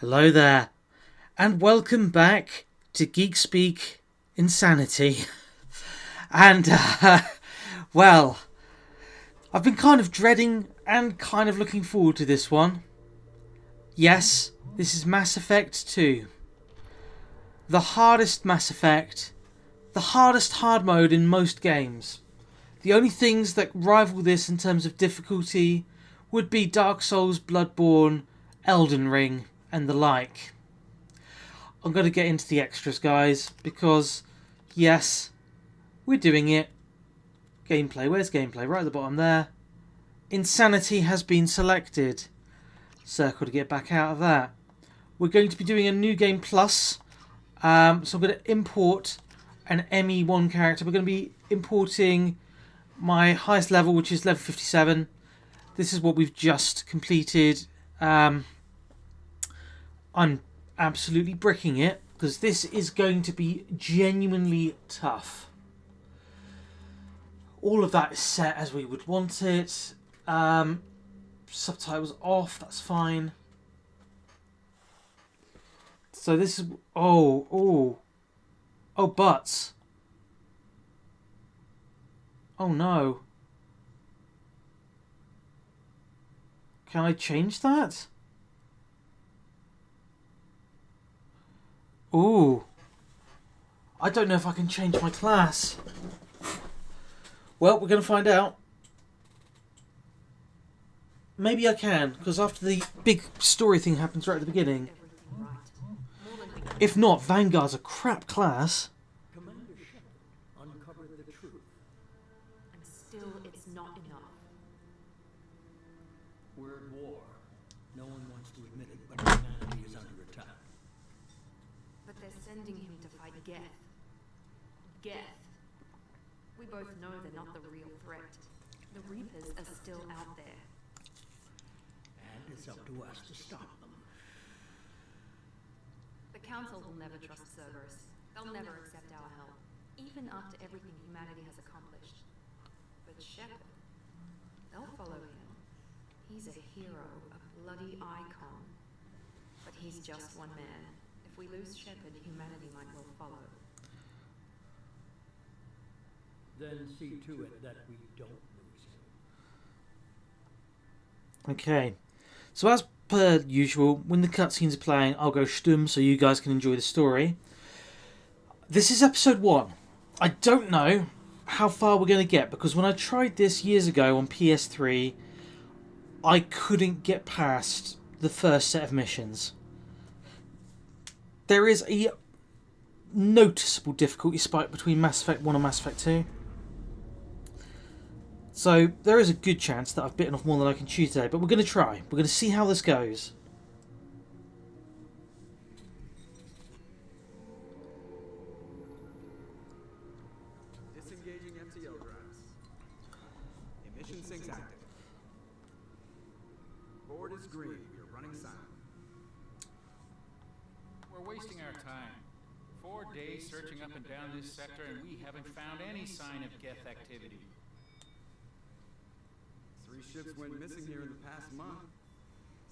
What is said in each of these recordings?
Hello there, and welcome back to Geek Speak Insanity. And, well, I've been kind of dreading and kind of looking forward to this one. Yes, this is Mass Effect 2. The hardest Mass Effect, the hardest hard mode in most games. The only things that rival this in terms of difficulty would be Dark Souls, Bloodborne, Elden Ring, and the like. I'm going to get into the extras, guys, because, yes, we're doing it. Gameplay, where's gameplay? Right at the bottom there. Insanity has been selected. Circle to get back out of that. We're going to be doing a new game plus. So I'm going to import an ME1 character. We're going to be importing my highest level, which is level 57. This is what we've just completed. I'm absolutely bricking it because this is going to be genuinely tough. All of that is set as we would want it. Subtitles off, that's fine. So this is... Oh, butts. Oh no. Can I change that? Ooh. I don't know if I can change my class. Well, we're going to find out. Maybe I can, because after the big story thing happens right at the beginning. If not, Vanguard's a crap class. Commander Shepard uncovered the truth. And still, it's not enough. We're at war. No one wants to admit it, but humanity is under attack. But they're sending him to fight Geth. Geth. We both know they're not the real threat. The Reapers are still out there. And it's up to us to stop them. The Council will never trust Cerberus. They'll never accept our help, even after everything humanity has accomplished. But Shepard, they'll follow him. He's a hero, a bloody icon. But he's just one man. If we lose Shepard, humanity might well follow. Then see to it that we don't lose him. Okay. So as per usual, when the cutscenes are playing, I'll go stum so you guys can enjoy the story. This is episode 1. I don't know how far we're going to get, because when I tried this years ago on PS3, I couldn't get past the first set of missions. There is a noticeable difficulty spike between Mass Effect 1 and Mass Effect 2. So there is a good chance that I've bitten off more than I can chew today, but we're going to try. We're going to see how this goes. Disengaging MTL drives. Emission sinks active. Board is green. We are running silent. We're wasting our time. 4 days searching up and down this sector, and we haven't found any sign of Geth activity. 3 ships went missing here in the past month.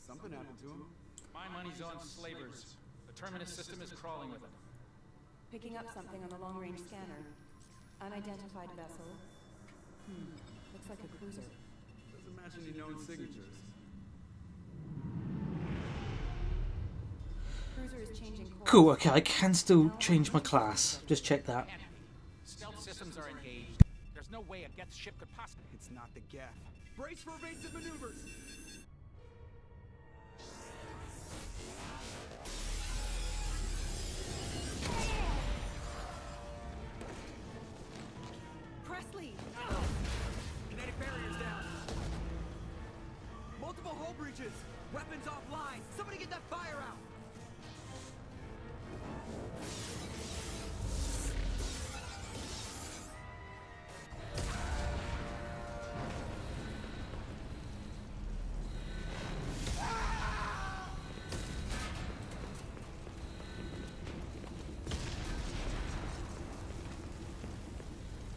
Something happened to them. My money's on slavers. The Terminus system is crawling with them. Picking up something on the long-range scanner. Unidentified vessel. Looks like a cruiser. Doesn't match any known signatures. Cruiser is changing course. Cool, okay, I can still change my class. Just check that. Stealth systems are engaged. There's no way a Geth ship could possibly... It's not the Geth. Brace for evasive maneuvers! Presley! Kinetic barriers down. Multiple hull breaches. Weapons offline. Somebody get that fire out.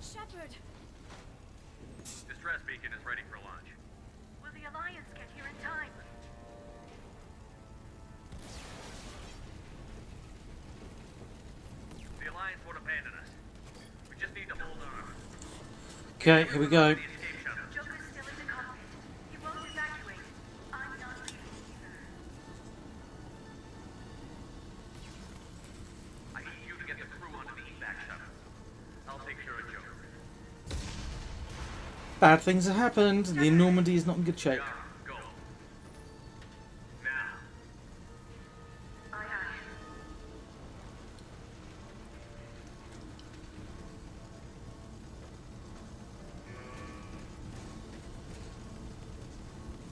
Shepard! Distress beacon is ready for launch. Will the Alliance get here in time? Communists won't abandon us. We just need to hold on. Okay, here we go. The escape shuttle. Joker's still in the cockpit. He won't evacuate. I'm not leaving either. I need you to get the crew onto the evac shuttle. I'll take care of Joker. Bad things have happened. The Normandy is not in good shape. Go. Now. Aye, aye.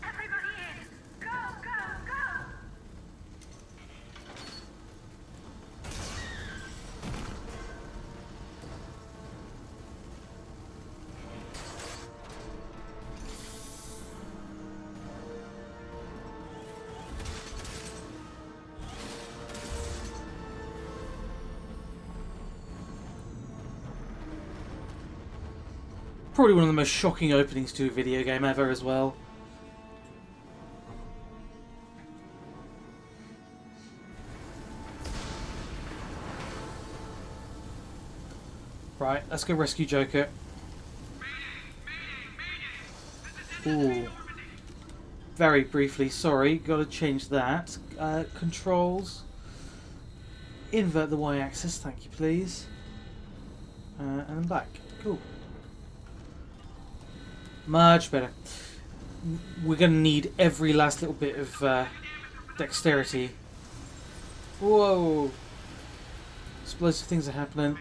Everybody in! Go, go, go! Probably one of the most shocking openings to a video game ever as well. Right, let's go rescue Joker. Ooh. Very briefly, sorry, gotta change that. Controls. Invert the Y-axis, thank you please. And then back. Cool. Much better. We're going to need every last little bit of dexterity. Whoa! Explosive things are happening.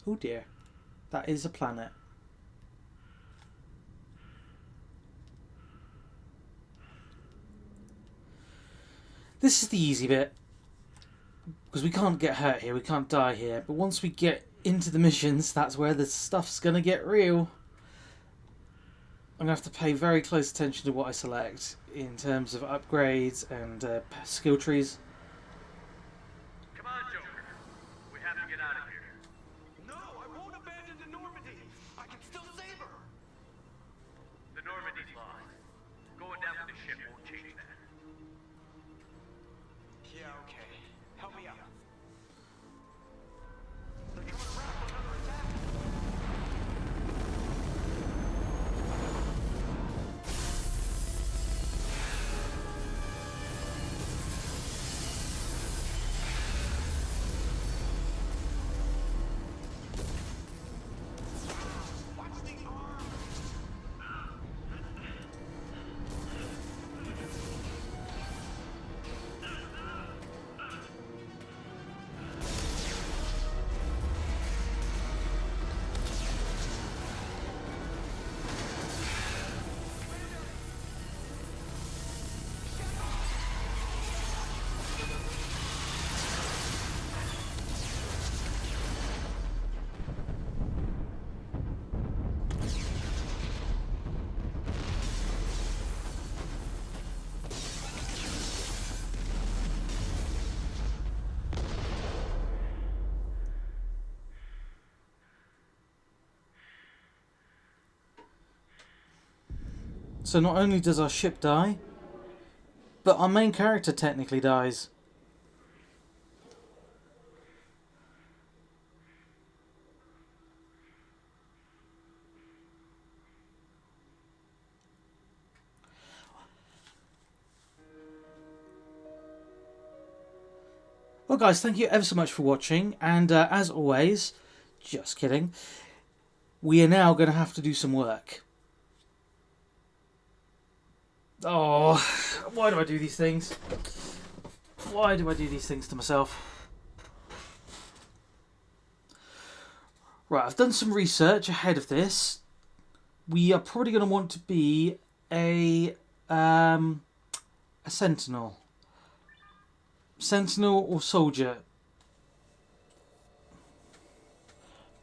Oh dear. That is a planet. This is the easy bit. Because we can't get hurt here, we can't die here. But once we get into the missions, that's where the stuff's going to get real. I'm going to have to pay very close attention to what I select in terms of upgrades and skill trees. Come on, Joker. We have to get out of here. No, I won't abandon the Normandy. I can still save her. The Normandy's lost. Going down with the ship won't change that. Yeah, okay. Help me out. They're coming around for another attack. Watch the arm. So not only does our ship die, but our main character technically dies. Well guys, thank you ever so much for watching, and as always, just kidding, we are now going to have to do some work. Oh, why do I do these things? Why do I do these things to myself? Right, I've done some research ahead of this. We are probably going to want to be a sentinel. Sentinel or soldier.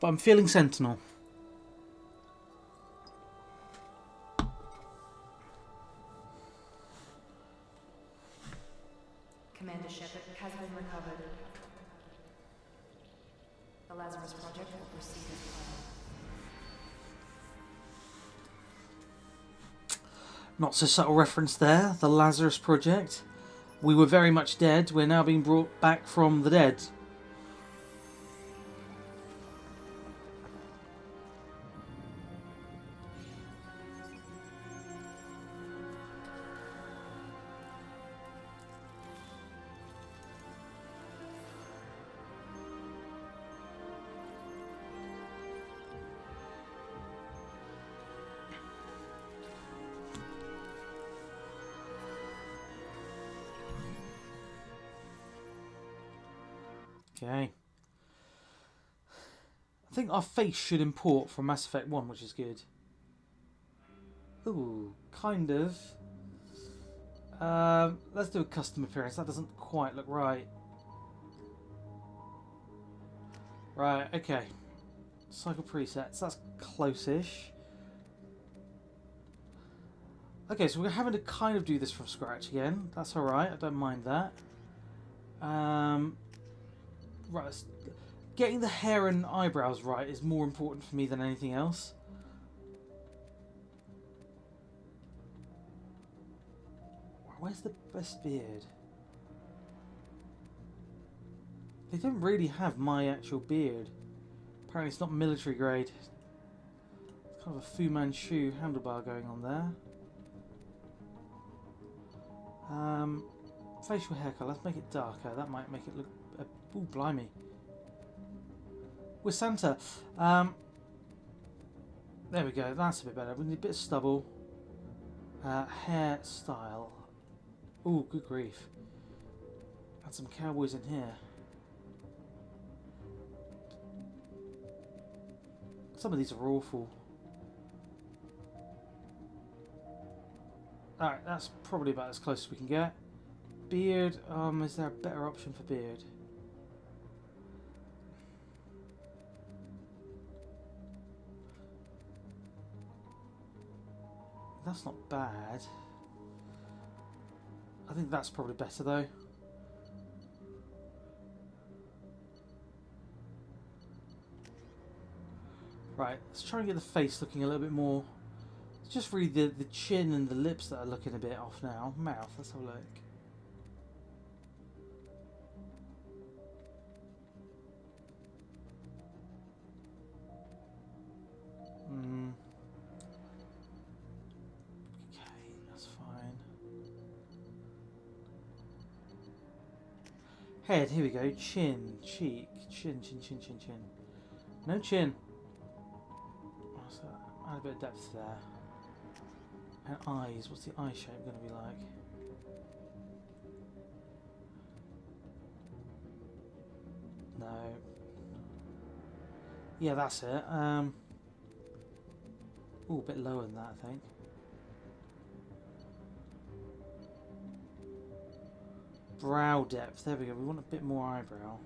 But I'm feeling sentinel. Commander Shepard has been recovered. The Lazarus Project will proceed as planned. Not so subtle reference there. The Lazarus Project. We were very much dead. We're now being brought back from the dead. Okay. I think our face should import from Mass Effect 1, which is good. Ooh, kind of. Let's do a custom appearance. That doesn't quite look right. Right, okay. Cycle presets. That's close-ish. Okay, so we're having to kind of do this from scratch again. That's alright. I don't mind that. Right, getting the hair and eyebrows right is more important for me than anything else. Where's the best beard? They don't really have my actual beard. Apparently it's not military grade. It's kind of a Fu Manchu handlebar going on there. Facial hair colour, let's make it darker. That might make it look... ooh, blimey. With Santa. There we go, that's a bit better. We need a bit of stubble. Hairstyle. Ooh, good grief. Add some cowboys in here. Some of these are awful. Alright, that's probably about as close as we can get. Beard, is there a better option for beard? That's not bad. I think that's probably better though. Right, let's try and get the face looking a little bit more. It's just really the chin and the lips that are looking a bit off now. Mouth, let's have a look. Okay, that's fine. Head, here we go. Chin, cheek, chin. No chin. So add a bit of depth there. And eyes, what's the eye shape going to be like? No. Yeah, that's it. Ooh, a bit lower than that, I think. Brow depth, there we go. We want a bit more eyebrow.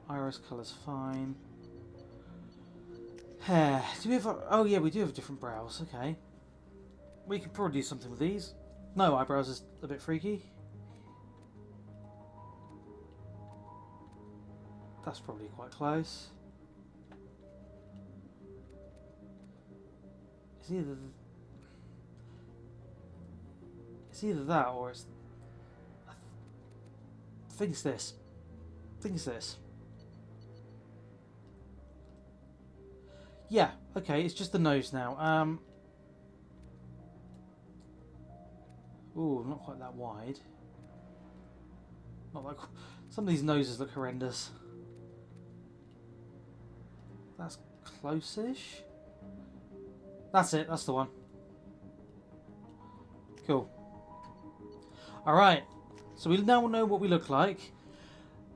Iris colour's fine. Hair. Do we have oh yeah, we do have different brows, okay. We could probably do something with these. No eyebrows is a bit freaky. That's probably quite close. It's either that or it's... I think it's this. I think it's this. Yeah, okay, it's just the nose now. Ooh, not quite that wide. Not like some of these noses look horrendous. That's close-ish. That's it, that's the one. Cool. Alright, so we now know what we look like.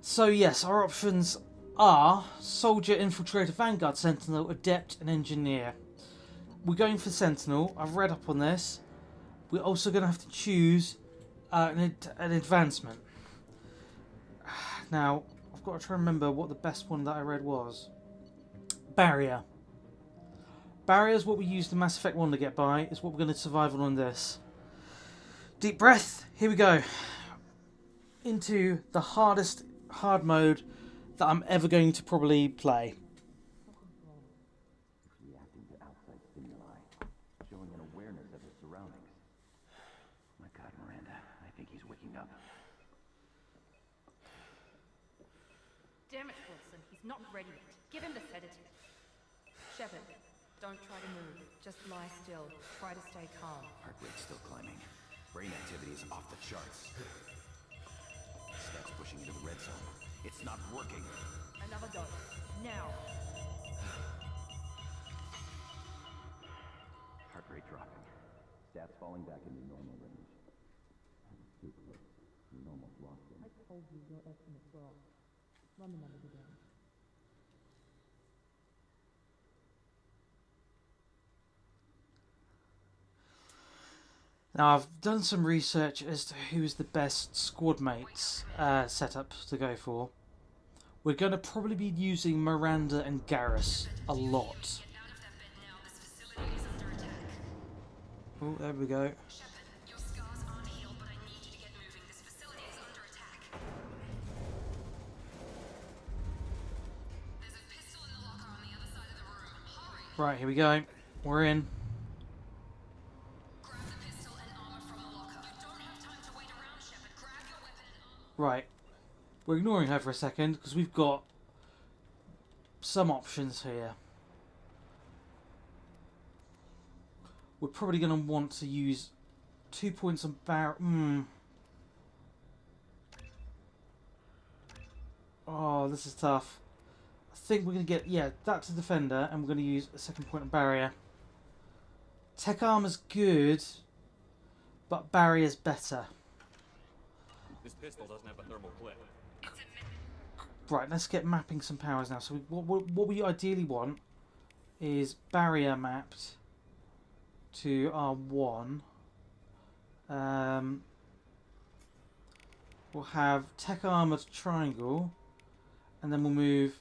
So yes, our options are Soldier, Infiltrator, Vanguard, Sentinel, Adept and Engineer. We're going for Sentinel. I've read up on this. We're also going to have to choose an advancement. Now, I've got to try and remember what the best one that I read was. Barrier. Barrier is what we used in Mass Effect 1 to get by. It's what we're going to survive on this. Deep breath. Here we go. Into the hardest hard mode that I'm ever going to probably play. Reacting to outside stimuli surroundings. My God, Miranda, I think he's waking up. Damn it, Wilson. He's not ready yet. Give him the sedative. Shepard, don't try to move. Just lie still. Try to stay calm. Heart rate's still climbing. Brain activity is off the charts. Stats pushing into the red zone. It's not working. Another dose. Now. Heart rate dropping. Stats falling back into normal range. Too close. We almost lost him. I told you your estimate's wrong. Run the numbers again. Now, I've done some research as to who's the best squad mates setup to go for. We're going to probably be using Miranda and Garrus a lot. Oh, there we go. Right, here we go. We're in. Right. We're ignoring her for a second because we've got some options here. We're probably going to want to use 2 points on Oh, this is tough. I think we're going to get, yeah, that's a defender, and we're going to use a second point of barrier. Tech armor's good, but barrier's better. This pistol doesn't have a thermal clip. Right, let's get mapping some powers now. So what we ideally want is barrier mapped to R1. We'll have tech armored triangle, and then we'll move.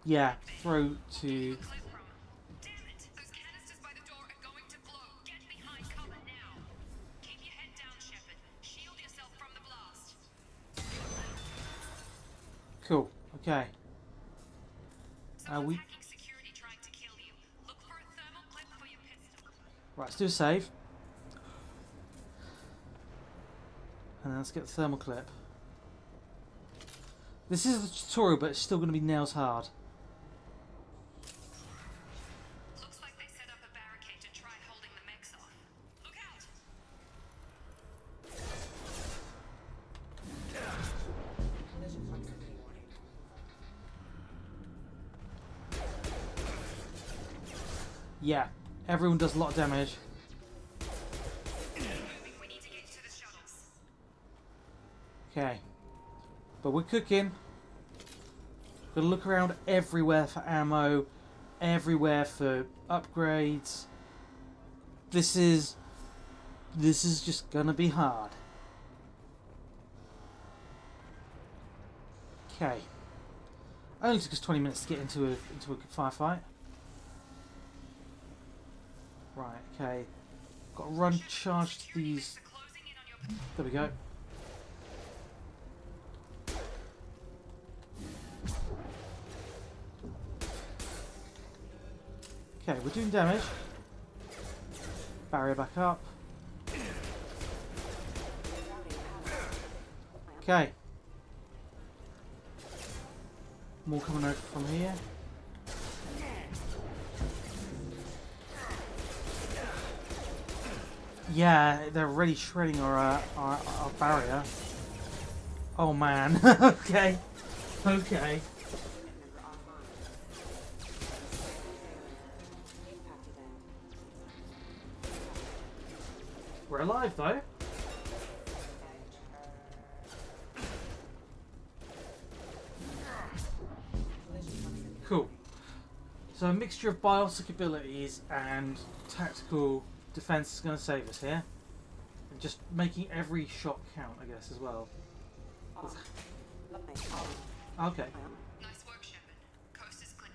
Yeah, throw to. Cool. Okay. We. Right, let's do a save. And then let's get the thermal clip. This is the tutorial, but it's still going to be nails hard. Looks like they set up a barricade to try holding the mechs off. Look out! Yeah, everyone does a lot of damage. We need to get to the shuttles. Okay. But we're cooking. Gotta look around everywhere for ammo, everywhere for upgrades. This is just gonna be hard. Okay. Only took us 20 minutes to get into a firefight. Right, okay. Got to run charge to these. There we go. Okay, we're doing damage. Barrier back up. Okay. More coming over from here. Yeah, they're really shredding our barrier. Oh man. Okay. Okay. We're alive though. Cool. So a mixture of biotic abilities and tactical defense is going to save us here. And just making every shot count, I guess, as well. Okay. Nice work, Shepard. Coast is clear.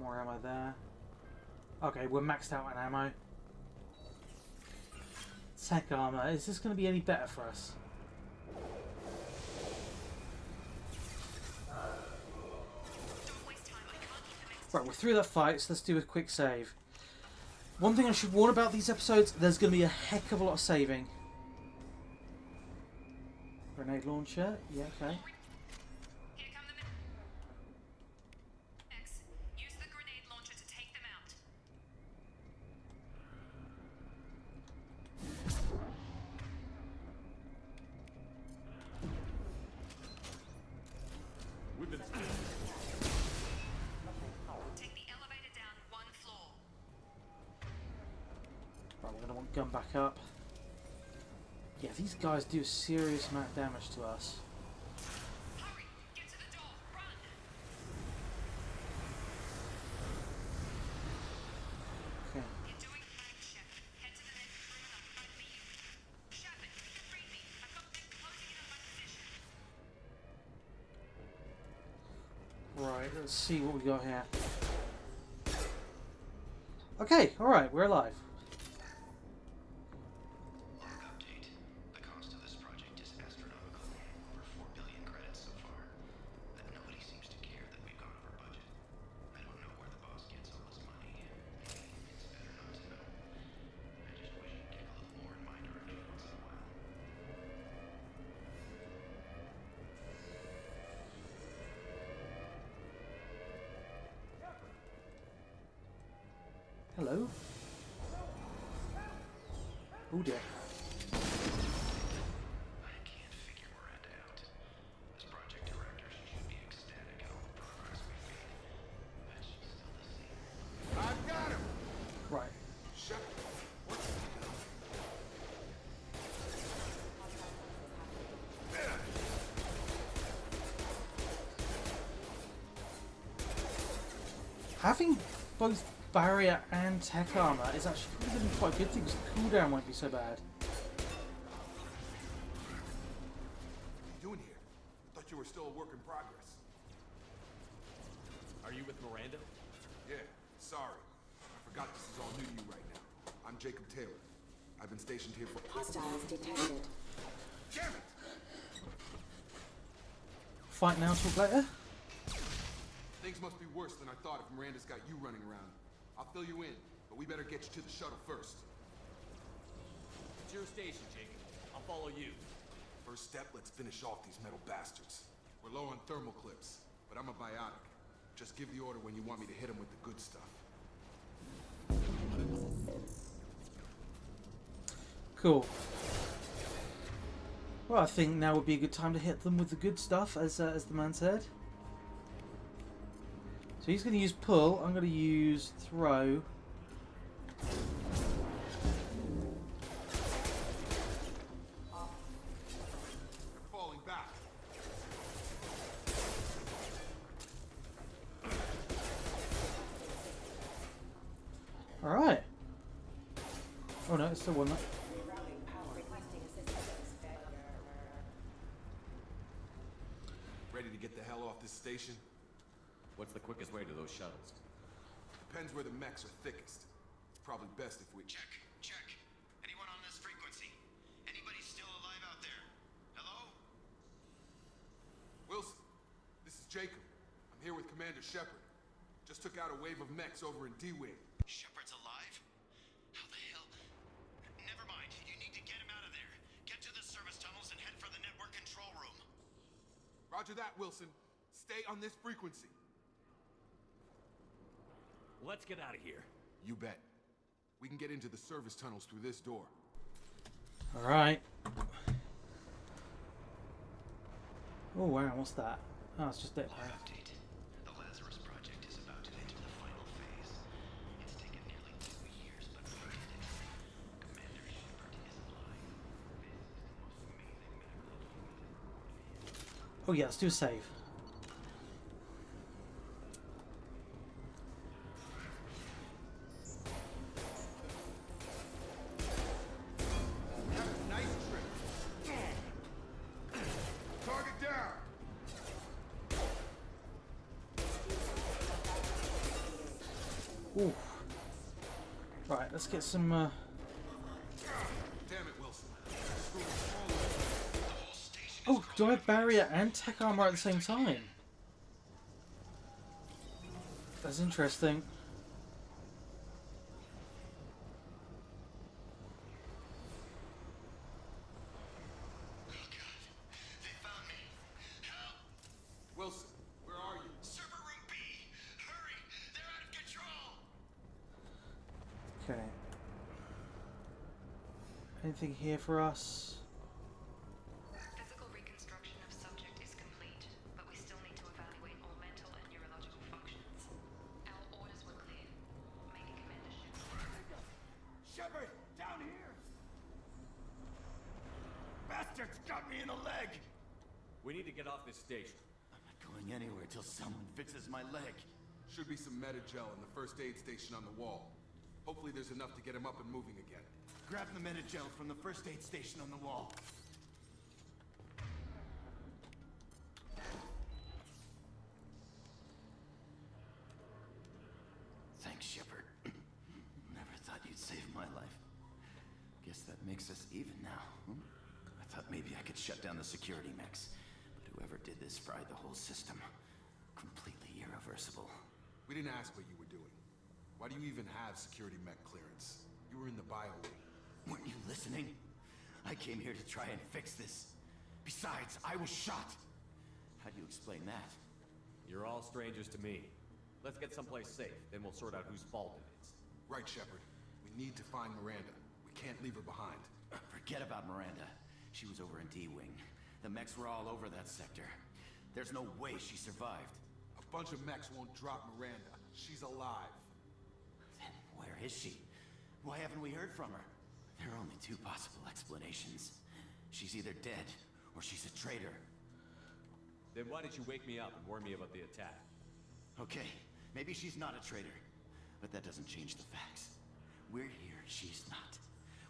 More ammo there. Okay, we're maxed out on ammo. Tech armor. Is this going to be any better for us? Right, we're through that fight, so let's do a quick save. One thing I should warn about these episodes, there's going to be a heck of a lot of saving. Grenade launcher, yeah, okay. Here come the X. Use the grenade launcher to take them out. We've been Take the elevator down one floor. Right, we're going to want gun back up. Yeah, these guys do a serious amount of damage to us. Hurry! Get to the door! Run! Okay. You're doing fine, Shepard. Head to the next room and I'll try to meet you. Shepard, you can read me. I've got them closing in on my position. Right, let's see what we got here. Okay, alright, we're alive. Log update. The cost of this project is astronomical. Over 4 billion credits so far. But nobody seems to care that we've gone over budget. I don't know where the boss gets all his money. It's better not to know. I just wish he'd get a little more in my direction once in a while. Hello? Oh dear. I can't figure Miranda out. As project director, she should be ecstatic at all the progress we've made. But she's still the same. I've got him! Right. Shepard, what's he doing? Having both barrier and tech armor is actually probably going to be quite a good thing because the cooldown won't be so bad. What are you doing here? I thought you were still a work in progress. Are you with Miranda? Yeah, sorry. I forgot this is all new to you right now. I'm Jacob Taylor. I've been stationed here for... Hostiles detected. Damn it! Fight now, talk later? Things must be worse than I thought if Miranda's got you running around. I'll fill you in, but we better get you to the shuttle first. It's your station, Jacob. I'll follow you. First step, let's finish off these metal bastards. We're low on thermal clips, but I'm a biotic. Just give the order when you want me to hit them with the good stuff. Cool. Well, I think now would be a good time to hit them with the good stuff, as the man said. So he's going to use pull, I'm going to use throw. They're falling back. Alright. Oh no, it's still one up. Ready to get the hell off this station? What's the quickest way to those shuttles? Depends where the mechs are thickest. It's probably best if we... Check. Anyone on this frequency? Anybody still alive out there? Hello? Wilson, this is Jacob. I'm here with Commander Shepard. Just took out a wave of mechs over in D-Wing. Shepard's alive? How the hell? Never mind. You need to get him out of there. Get to the service tunnels and head for the network control room. Roger that, Wilson. Stay on this frequency. Let's get out of here. You bet. We can get into the service tunnels through this door. Alright. Oh wow, what's that? Oh, it's just it. Log update. The Lazarus project is about to enter the final phase. It's taken nearly 2 years, but we did it. Commander Shepard is alive. This is the most amazing medical. Oh yeah, let's do a save. Nice trick. Target down. Ooh. Right, let's get some. Damn it, Wilson. Oh, do I have barrier and tech armor at the same time? That's interesting. Wilson, where are you? Server room B! Hurry! They're out of control! Okay. Anything here for us? Physical reconstruction of subject is complete, but we still need to evaluate all mental and neurological functions. Our orders were clear. Make a commander shoot. Shepard, down here! Bastards got me in the leg! We need to get off this station. I'm not going anywhere till someone fixes my leg. Should be some Medi-gel in the first aid station on the wall. Hopefully there's enough to get him up and moving again. Grab the Medi-gel from the first aid station on the wall. Thanks, Shepard. Never thought you'd save my life. Guess that makes us even now. I thought maybe I could shut down the security mechs, but whoever did this fried the whole system. Completely irreversible. We didn't ask what you were doing. Why do you even have security mech clearance? You were in the bio wing. Weren't you listening? I came here to try and fix this. Besides, I was shot. How do you explain that? You're all strangers to me. Let's get someplace safe, then we'll sort out whose fault it is. Right, Shepard. We need to find Miranda. We can't leave her behind. Forget about Miranda. She was over in D-Wing. The mechs were all over that sector. There's no way she survived. A bunch of mechs won't drop Miranda. She's alive. Then where is she? Why haven't we heard from her? There are only two possible explanations. She's either dead, or she's a traitor. Then why did you wake me up and warn me about the attack? Okay, maybe she's not a traitor. But that doesn't change the facts. We're here, she's not.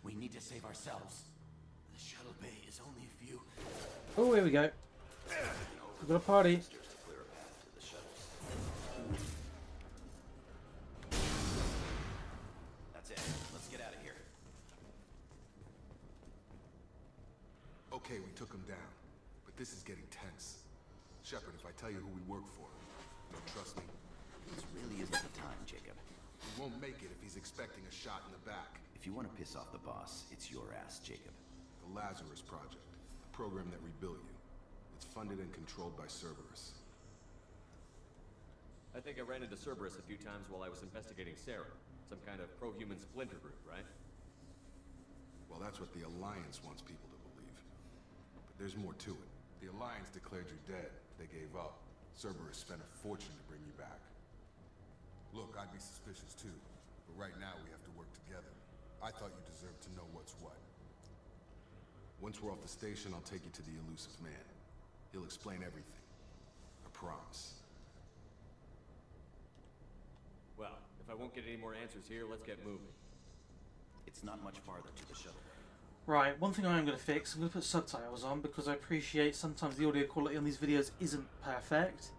We need to save ourselves. The shuttle bay is only a few... Oh, here we go. We've got a party. to clear a path to the shuttles. That's it. Let's get out of here. Okay, we took him down. But this is getting tense. Shepard, if I tell you who we work for, you'll trust me? This really isn't the time, Jacob. We won't make it if he's expecting a shot in the back. If you want to piss off the boss, it's your ass, Jacob. The Lazarus Project, a program that rebuilt you. It's funded and controlled by Cerberus. I think I ran into Cerberus a few times while I was investigating Sarah. Some kind of pro-human splinter group, right? Well, that's what the Alliance wants people to believe. But there's more to it. The Alliance declared you dead. They gave up. Cerberus spent a fortune to bring you back. Look, I'd be suspicious too. But right now we have to work together. I thought you deserved to know what's what. Once we're off the station, I'll take you to the elusive man. He'll explain everything. I promise. Well, if I won't get any more answers here, let's get moving. It's not much farther to the shuttle. Right, one thing I am going to fix, I'm going to put subtitles on because I appreciate sometimes the audio quality on these videos isn't perfect.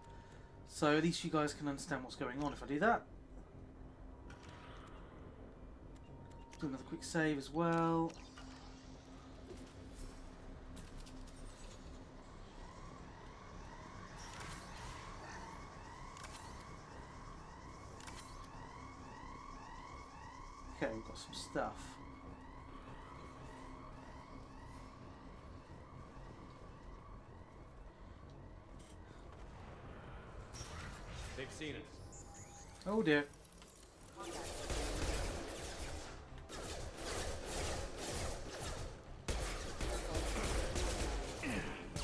So at least you guys can understand what's going on if I do that. Do another quick save as well. Okay, we've got some stuff. They've seen us. Oh dear.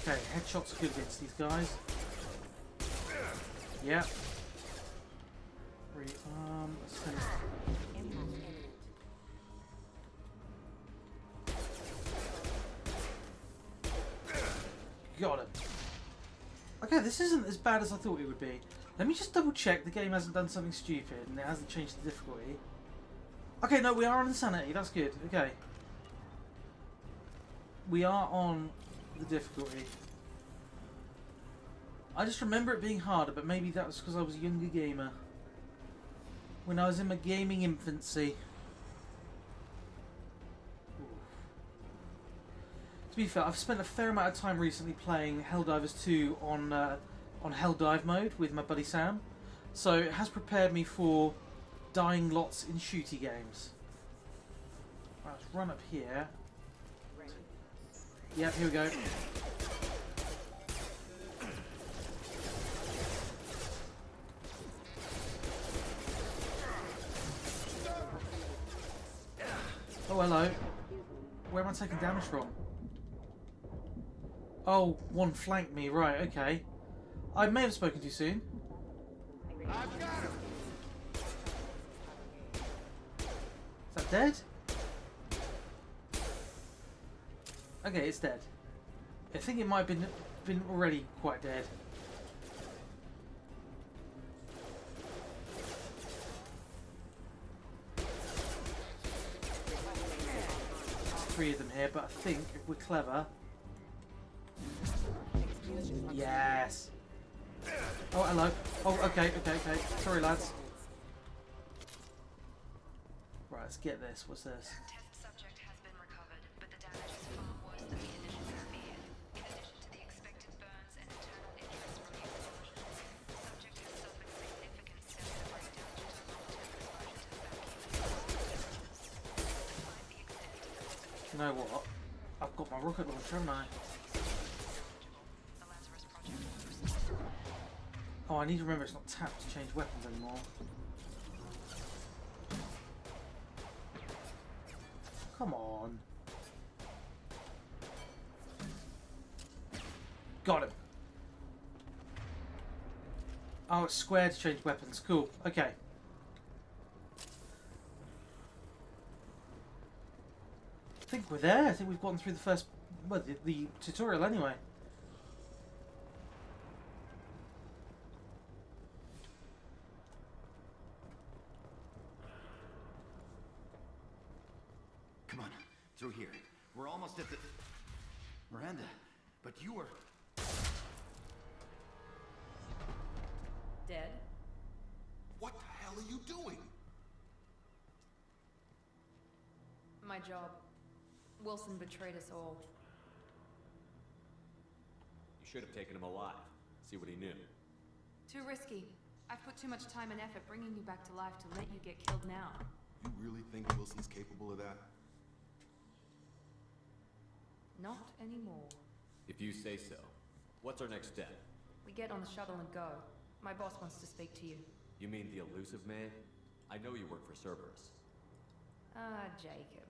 Okay, headshots are good against these guys. Yeah. Rearm. Got him. Okay, this isn't as bad as I thought it would be. Let me just double check the game hasn't done something stupid and it hasn't changed the difficulty. Okay, no, we are on Insanity. That's good. Okay. We are on the difficulty. I just remember it being harder, but maybe that was because I was a younger gamer. When I was in my gaming infancy. To be fair, I've spent a fair amount of time recently playing Helldivers 2 on Hell Dive mode with my buddy Sam. So it has prepared me for dying lots in shooty games. Right, let's run up here. Yep, here we go. Oh, hello. Where am I taking damage from? Oh, one flanked me. Right, okay. I may have spoken too soon. I've got him! Is that dead? Okay, it's dead. I think it might have been already quite dead. Three of them here, but I think if we're clever. Yes. Oh, hello. Oh, okay. Sorry, lads. Right, let's get this. What's this? Test subject has been recovered, but the damage is far worse than the initial feared. In addition to the expected burns and internal injuries from the explosion, the subject has suffered significant cellular breakdown due to long-term exposure to vacuum. Despite the extent of the physical, You know what? I've got my rocket launcher, haven't I? the Lazarus Project was responsible. Oh, I need to remember it's not tapped to change weapons anymore. Come on. Got him. Oh, it's square to change weapons. Cool. Okay. I think we're there. I think we've gotten through the first... well, the tutorial anyway. Come on, through here. We're almost at the... Miranda, but you were... Dead? What the hell are you doing? My job. Wilson betrayed us all. You should have taken him alive. See what he knew. Too risky. I've put too much time and effort bringing you back to life to let you get killed now. You really think Wilson's capable of that? Not anymore. If you say so. What's our next step? We get on the shuttle and go. My boss wants to speak to you. You mean the elusive man? I know you work for Cerberus. Ah, Jacob.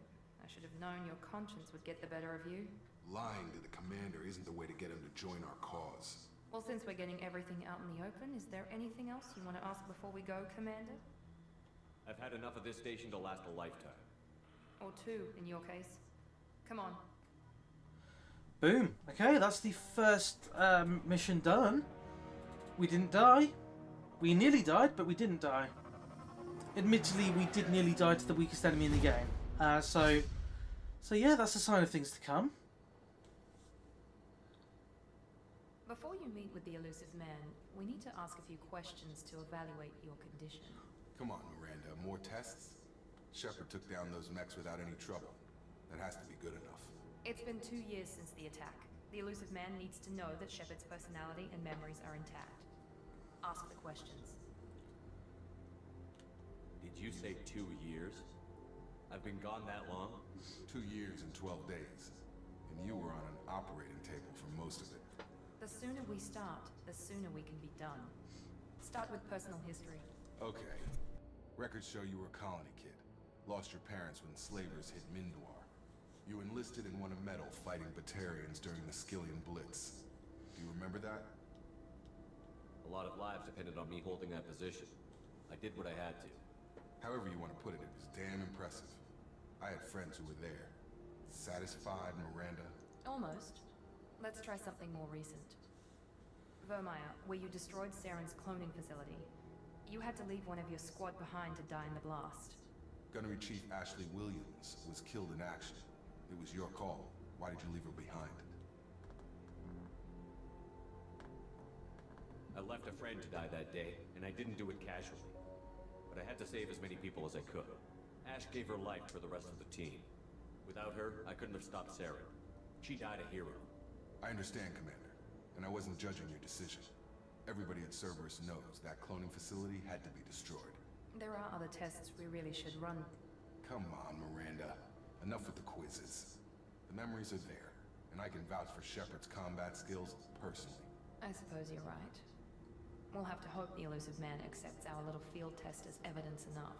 I should have known your conscience would get the better of you. Lying to the commander isn't the way to get him to join our cause. Well, since we're getting everything out in the open, is there anything else you want to ask before we go, Commander? I've had enough of this station to last a lifetime. Or two, in your case. Come on. Boom. Okay, that's the first mission done. We didn't die. We nearly died, but we didn't die. Admittedly, we did nearly die to the weakest enemy in the game. So yeah, that's a sign of things to come. Before you meet with the elusive man, we need to ask a few questions to evaluate your condition. Come on, Miranda, more tests? Shepard took down those mechs without any trouble. That has to be good enough. It's been 2 years since the attack. The elusive man needs to know that Shepard's personality and memories are intact. Ask the questions. Did you say 2 years? I've been gone that long? 2 years and 12 days. And you were on an operating table for most of it. The sooner we start, the sooner we can be done. Start with personal history. Okay. Records show you were a colony kid. Lost your parents when slavers hit Mindwar. You enlisted and won a medal fighting Batarians during the Skillian Blitz. Do you remember that? A lot of lives depended on me holding that position. I did what I had to. However you want to put it, it was damn impressive. I had friends who were there. Satisfied, Miranda? Almost. Let's try something more recent. Vermeer, where you destroyed Saren's cloning facility. You had to leave one of your squad behind to die in the blast. Gunnery Chief Ashley Williams was killed in action. It was your call. Why did you leave her behind? I left a friend to die that day, and I didn't do it casually. But I had to save as many people as I could. Ash gave her life for the rest of the team. Without her, I couldn't have stopped Saren. She died a hero. I understand, Commander, and I wasn't judging your decision. Everybody at Cerberus knows that cloning facility had to be destroyed. There are other tests we really should run. Come on, Miranda. Enough with the quizzes. The memories are there, and I can vouch for Shepard's combat skills personally. I suppose you're right. We'll have to hope the elusive man accepts our little field test as evidence enough.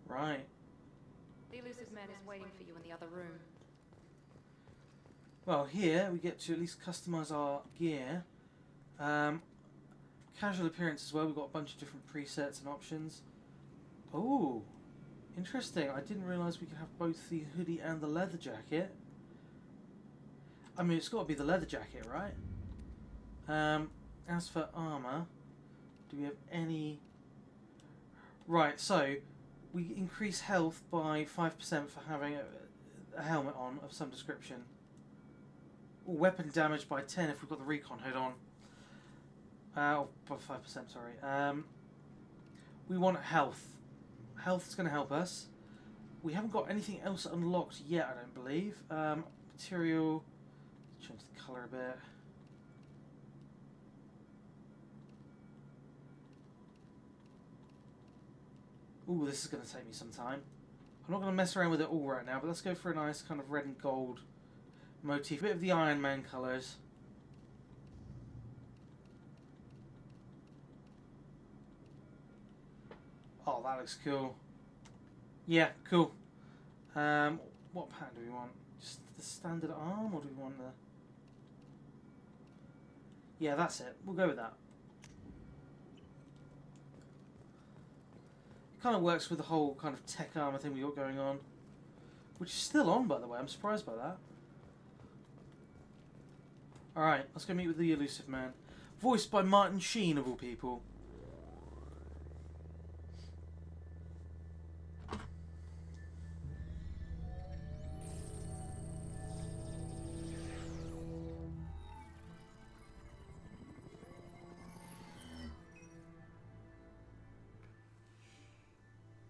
Right. The elusive man is waiting for you in the other room. Well, here we get to at least customize our gear. Casual appearance as well. We've got a bunch of different presets and options. Oh, interesting. I didn't realise we could have both the hoodie and the leather jacket. I mean, it's got to be the leather jacket, right? As for armour, do we have any... Right, so we increase health by 5% for having a helmet on of some description. Or weapon damage by 10 if we've got the recon hood on. By 5%, sorry. We want health. Health is going to help us. We haven't got anything else unlocked yet, I don't believe. Material... Change the colour a bit. Ooh, this is going to take me some time. I'm not going to mess around with it all right now, but let's go for a nice kind of red and gold motif. A bit of the Iron Man colours. Oh, that looks cool. Yeah, cool. What pattern do we want? Just the standard arm, or do we want the... Yeah, that's it. We'll go with that. It kind of works with the whole kind of tech armor thing we got going on. Which is still on, by the way. I'm surprised by that. Alright, let's go meet with the elusive man. Voiced by Martin Sheen, of all people.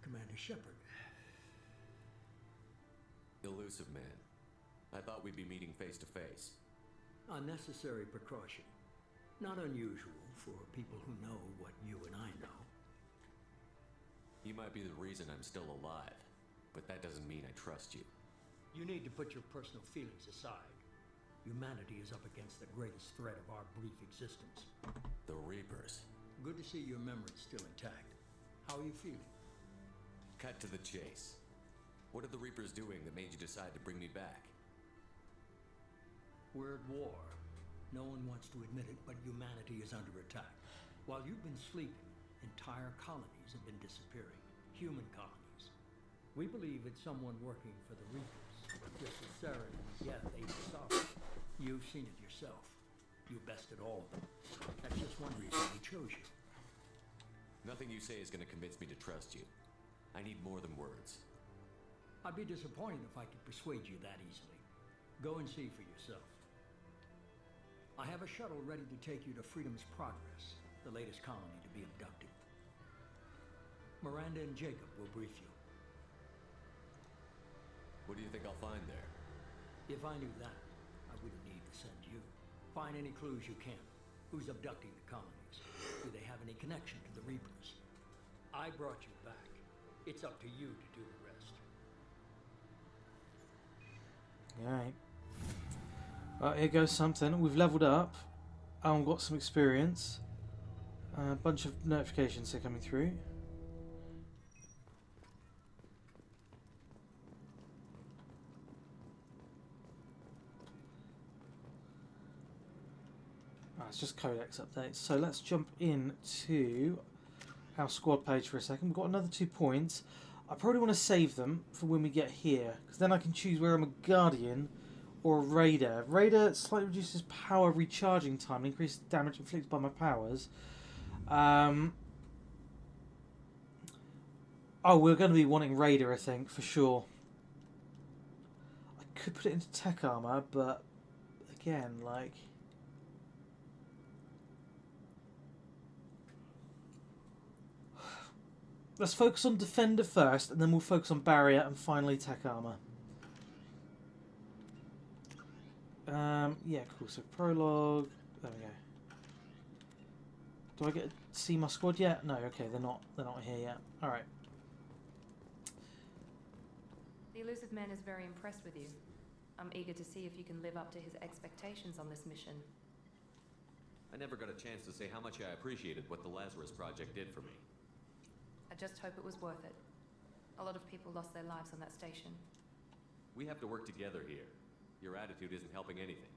Commander Shepard. Elusive man. I thought we'd be meeting face to face. Unnecessary precaution. Not unusual for people who know what you and I know. You might be the reason I'm still alive, but that doesn't mean I trust you. You need to put your personal feelings aside. Humanity is up against the greatest threat of our brief existence. The Reapers. Good to see your memory's still intact. How are you feeling? Cut to the chase. What are the Reapers doing that made you decide to bring me back? We're at war. No one wants to admit it, but humanity is under attack. While you've been sleeping, entire colonies have been disappearing. Human colonies. We believe it's someone working for the Reapers. Just as Sarah and yeah, they saw it. You've seen it yourself. You bested all of them. That's just one reason we chose you. Nothing you say is going to convince me to trust you. I need more than words. I'd be disappointed if I could persuade you that easily. Go and see for yourself. I have a shuttle ready to take you to Freedom's Progress, the latest colony to be abducted. Miranda and Jacob will brief you. What do you think I'll find there? If I knew that, I wouldn't need to send you. Find any clues you can. Who's abducting the colonies? Do they have any connection to the Reapers? I brought you back. It's up to you to do the rest. Alright. Well, here goes something. We've leveled up. And got some experience. A bunch of notifications here coming through. It's just codex updates. So let's jump in to our squad page for a second. We've got another 2 points. I probably want to save them for when we get here, because then I can choose whether I'm a Guardian or a Raider. Raider slightly reduces power recharging time and increases damage inflicted by my powers. Oh, we're going to be wanting Raider, I think, for sure. I could put it into tech armor, but again, like... Let's focus on Defender first, and then we'll focus on Barrier, and finally Tech Armor. Yeah, cool. So prologue. There we go. Do I get to see my squad yet? No. Okay, they're not here yet. All right. The elusive man is very impressed with you. I'm eager to see if you can live up to his expectations on this mission. I never got a chance to say how much I appreciated what the Lazarus Project did for me. I just hope it was worth it. A lot of people lost their lives on that station. We have to work together here. Your attitude isn't helping anything.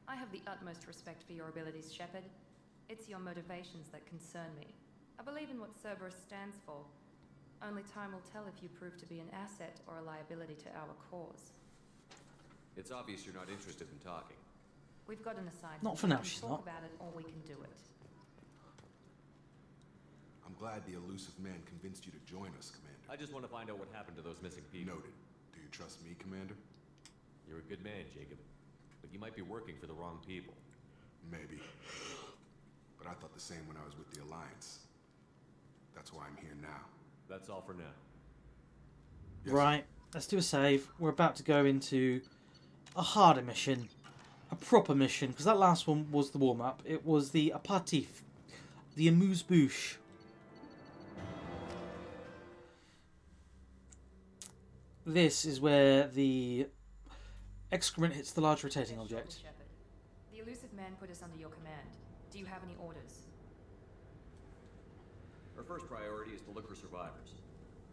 I have the utmost respect for your abilities, Shepard. It's your motivations that concern me. I believe in what Cerberus stands for. Only time will tell if you prove to be an asset or a liability to our cause. It's obvious you're not interested in talking. We've got an assignment. Not for now, We can she's talk not. about it, or we can do it. I'm glad the elusive man convinced you to join us, Commander. I just want to find out what happened to those missing people. Noted. Do you trust me, Commander? You're a good man, Jacob. But you might be working for the wrong people. Maybe. But I thought the same when I was with the Alliance. That's why I'm here now. That's all for now. Yes. Right. Let's do a save. We're about to go into a harder mission. A proper mission. Because that last one was the warm-up. It was the aperitif. The amuse-bouche. This is where the excrement hits the large rotating object. Shepard. The elusive man put us under your command. Do you have any orders? Our first priority is to look for survivors.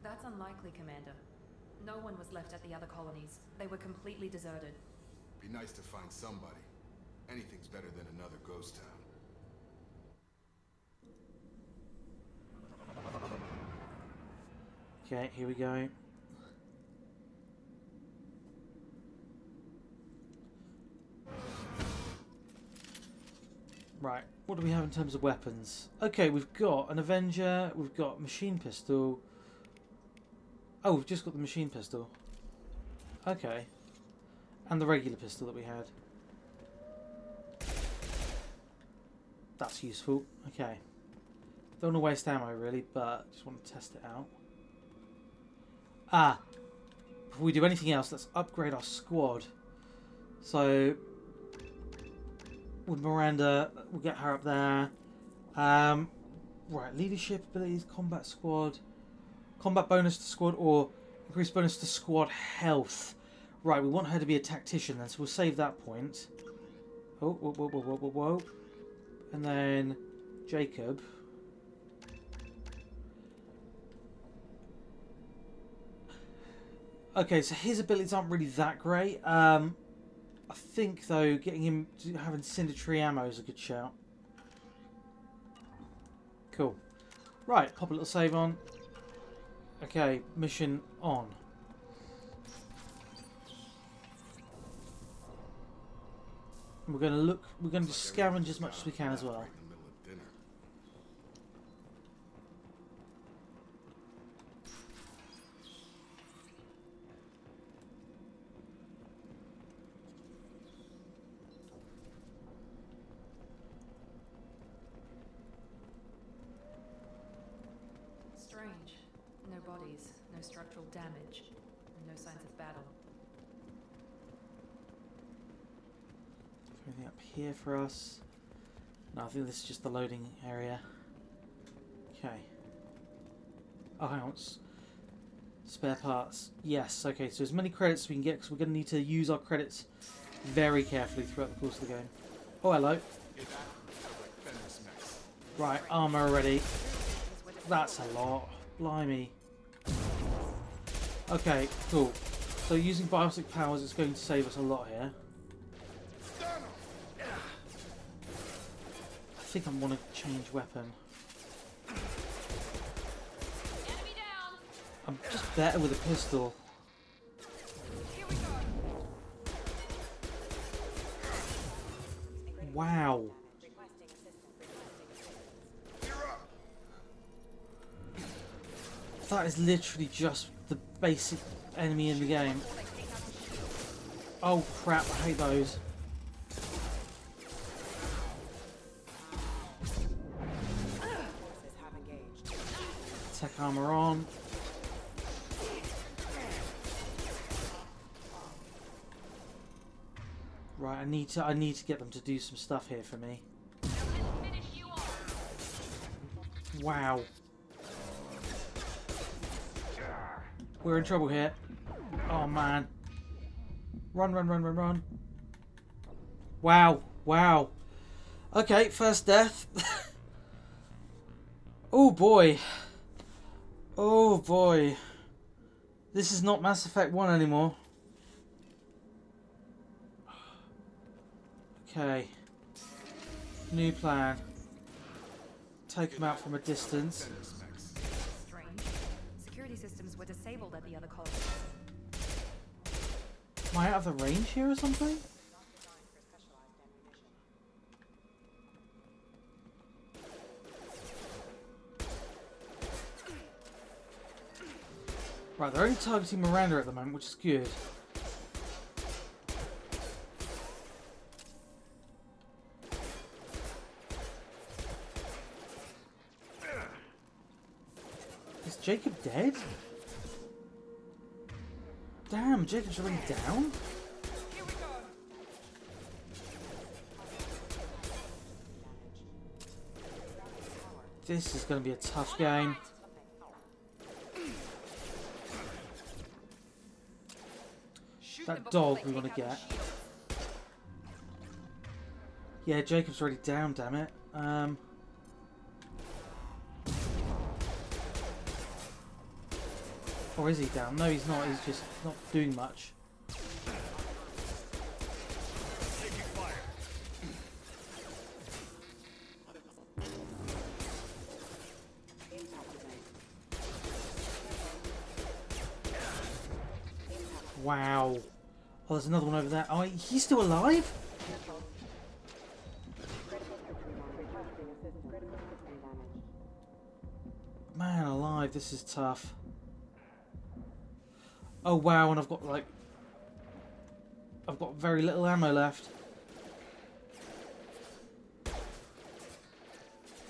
That's unlikely, Commander. No one was left at the other colonies. They were completely deserted. Be nice to find somebody. Anything's better than another ghost town. Okay, here we go. Right, what do we have in terms of weapons? Okay, we've got an Avenger, we've got machine pistol. Oh, we've just got the machine pistol. Okay. And the regular pistol that we had. That's useful. Okay. Don't want to waste ammo really, but just want to test it out. Ah! Before we do anything else, let's upgrade our squad. So, with Miranda, we'll get her up there. Right, leadership abilities, combat squad, combat bonus to squad, or increased bonus to squad health. Right, we want her to be a tactician then, so we'll save that point. Oh, whoa, whoa, whoa, whoa, whoa, whoa. And then Jacob. Okay, so his abilities aren't really that great. I think, though, getting him to have incendiary ammo is a good shout. Cool. Right, pop a little save on. Okay, mission on. We're going to look, we're going to scavenge as much as we can as well. Right in the middle of dinner. Strange. No bodies, no structural damage, and no signs of battle. Anything up here for us? No, I think this is just the loading area. Okay. Oh, hang on. Spare parts. Yes, okay, so as many credits as we can get, because we're going to need to use our credits very carefully throughout the course of the game. Oh, hello. Right, armor ready. That's a lot. Blimey. Okay, cool. So using biotic powers is going to save us a lot here. I think I want to change weapon. Enemy down! I'm just better with a pistol. Here we go! Wow. That is literally just the basic enemy in the game. Oh crap, I hate those. Tech armor on. Right, I need to get them to do some stuff here for me. Wow. We're in trouble here. Oh man. Run, run, run, run, run. Wow, wow. Okay, first death. Oh boy. Oh boy. This is not Mass Effect 1 anymore. Okay. New plan. Take him out from a distance. Strange. Security systems were disabled at the other colony. Am I out of the range here or something? Right, they're only targeting Miranda at the moment, which is good. Is Jacob dead? Damn, Jacob's already down? This is going to be a tough game. That dog we want to get. Yeah, Jacob's already down, damn it. Or is he down? No, he's not. He's just not doing much. Wow. Oh, there's another one over there. Oh, he's still alive? Man alive, this is tough. Oh wow, and I've got very little ammo left.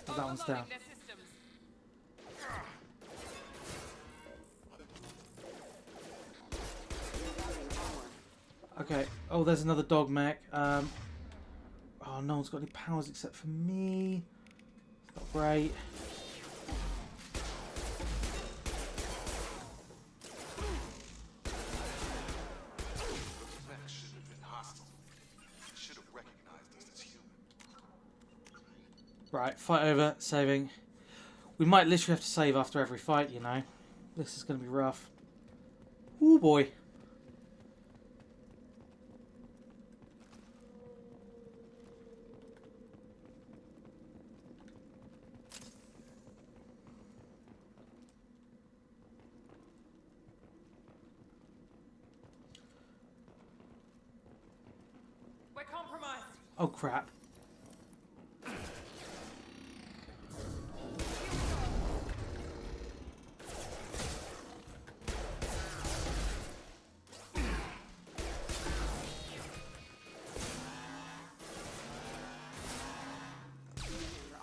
Oh, that one's down. Okay. Oh, there's another dog mech. Oh, no one's got any powers except for me. It's not great. Right, fight over, saving. We might literally have to save after every fight, you know. This is going to be rough. Ooh boy. We're compromised. Oh crap.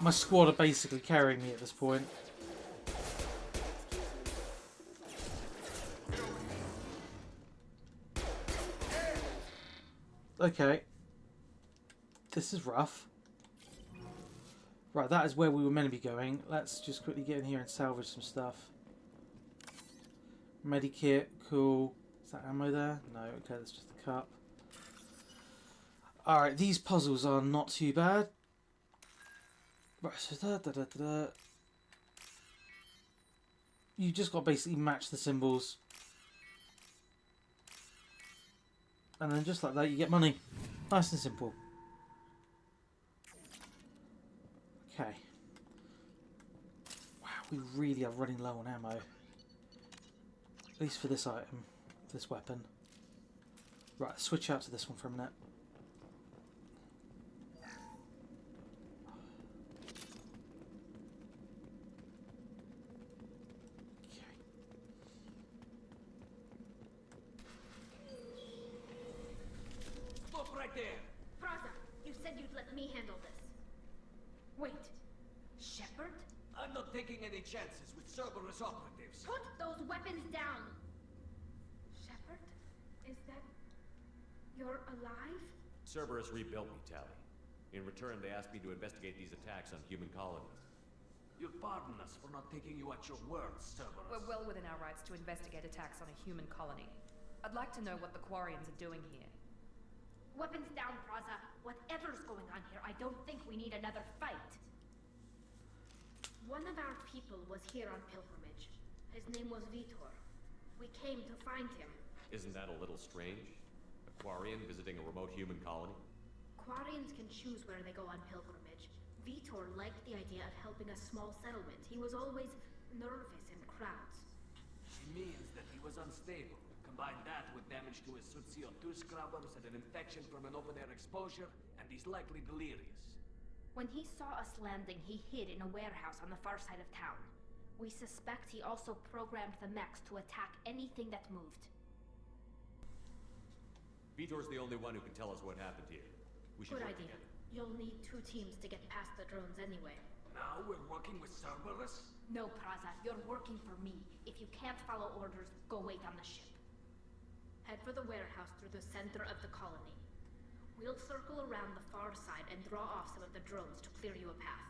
My squad are basically carrying me at this point. Okay. This is rough. Right, that is where we were meant to be going. Let's just quickly get in here and salvage some stuff. Medikit, cool. Is that ammo there? No, okay, that's just the cup. Alright, these puzzles are not too bad. Right, so you just got to basically match the symbols. And then just like that you get money. Nice and simple. Okay. Wow, we really are running low on ammo. At least for this item, this weapon. Right, switch out to this one for a minute. Braza, you said you'd let me handle this. Wait, Shepard? I'm not taking any chances with Cerberus operatives. Put those weapons down! Shepard? Is that... You're alive? Cerberus rebuilt me, Tally. In return, they asked me to investigate these attacks on human colonies. You'll pardon us for not taking you at your word, Cerberus. We're well within our rights to investigate attacks on a human colony. I'd like to know what the Quarians are doing here. Weapons down, Praza. Whatever's going on here, I don't think we need another fight. One of our people was here on pilgrimage. His name was Vitor. We came to find him. Isn't that a little strange? A Quarian visiting a remote human colony? Quarians can choose where they go on pilgrimage. Vitor liked the idea of helping a small settlement. He was always nervous in crowds. She means that he was unstable. Combine that with damage to his CO2 scrubbers and an infection from an open-air exposure, and he's likely delirious. When he saw us landing, he hid in a warehouse on the far side of town. We suspect he also programmed the mechs to attack anything that moved. Vitor's the only one who can tell us what happened here. We should Good work idea. together. You'll need 2 teams to get past the drones anyway. Now we're working with Cerberus? No, Praza, you're working for me. If you can't follow orders, go wait on the ship. Head for the warehouse through the center of the colony. We'll circle around the far side and draw off some of the drones to clear you a path.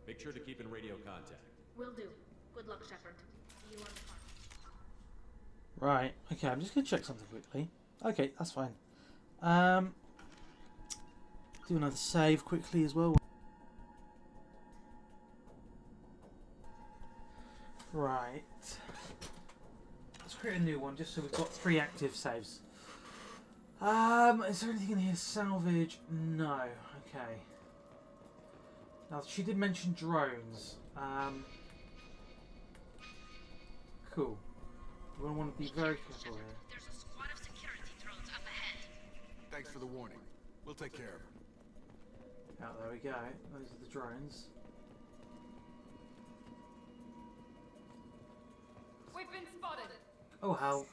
Make sure to keep in radio contact. Will do. Good luck, Shepard. See you on the farm. Right, okay, I'm just going to check something quickly. Okay, that's fine. Do another save quickly as well. Right. Let's create a new one just so we've got 3 active saves. Is there anything in here? Salvage? No. Okay. Now, she did mention drones. Cool. We're going to want to be very careful here. There's a squad of security drones up ahead. Thanks for the warning. We'll take care of them. Oh, there we go. Those are the drones. We've been spotted! Oh, hell.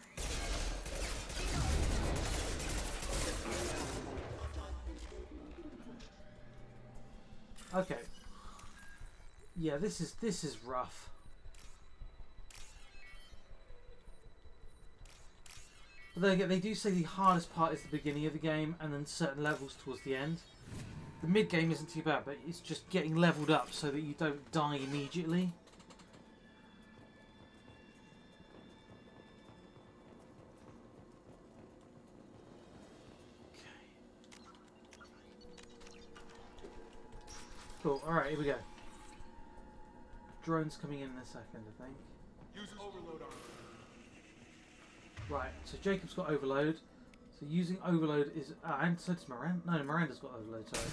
Okay. Yeah, this is rough. But they do say the hardest part is the beginning of the game and then certain levels towards the end. The mid-game isn't too bad, but it's just getting leveled up so that you don't die immediately. Cool, alright, here we go. Drone's coming in a second, I think. Use overload on Right, so Jacob's got overload. So using overload is... and so does Miranda. No, Miranda's got overload, sorry.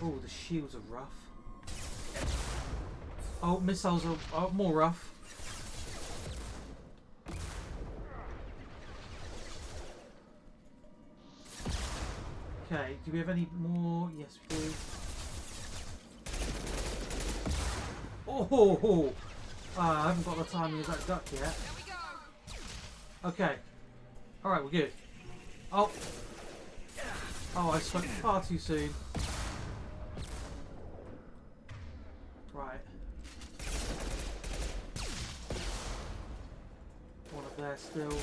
Oh, the shields are rough. Oh, missiles are more rough. Okay, do we have any more? Yes, we do. Oh! I haven't got the timing of that duck yet. Okay. Alright, we're good. Oh! Oh, I spoke far too soon. Right. One up there still.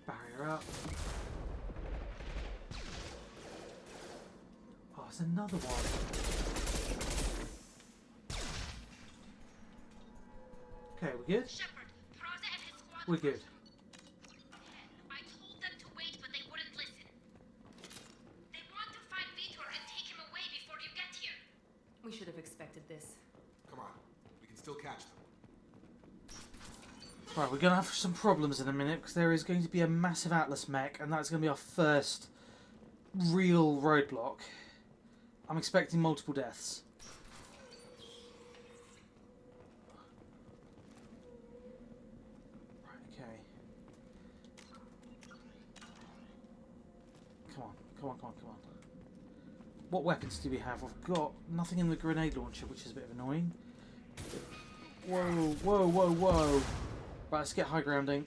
Barrier up. Oh, it's another one. Okay, we're good? Shepard, Praza and his squad. We're good. I told them to wait, but they wouldn't listen. They want to find Vitor and take him away before you get here. We should have expected this. Come on. We can still catch them. Right, we're going to have some problems in a minute because there is going to be a massive Atlas mech and that's going to be our first real roadblock. I'm expecting multiple deaths. Right, okay. Come on, come on, come on, come on. What weapons do we have? We've got nothing in the grenade launcher, which is a bit of annoying. Whoa, whoa, whoa, whoa. Right, let's get high grounding.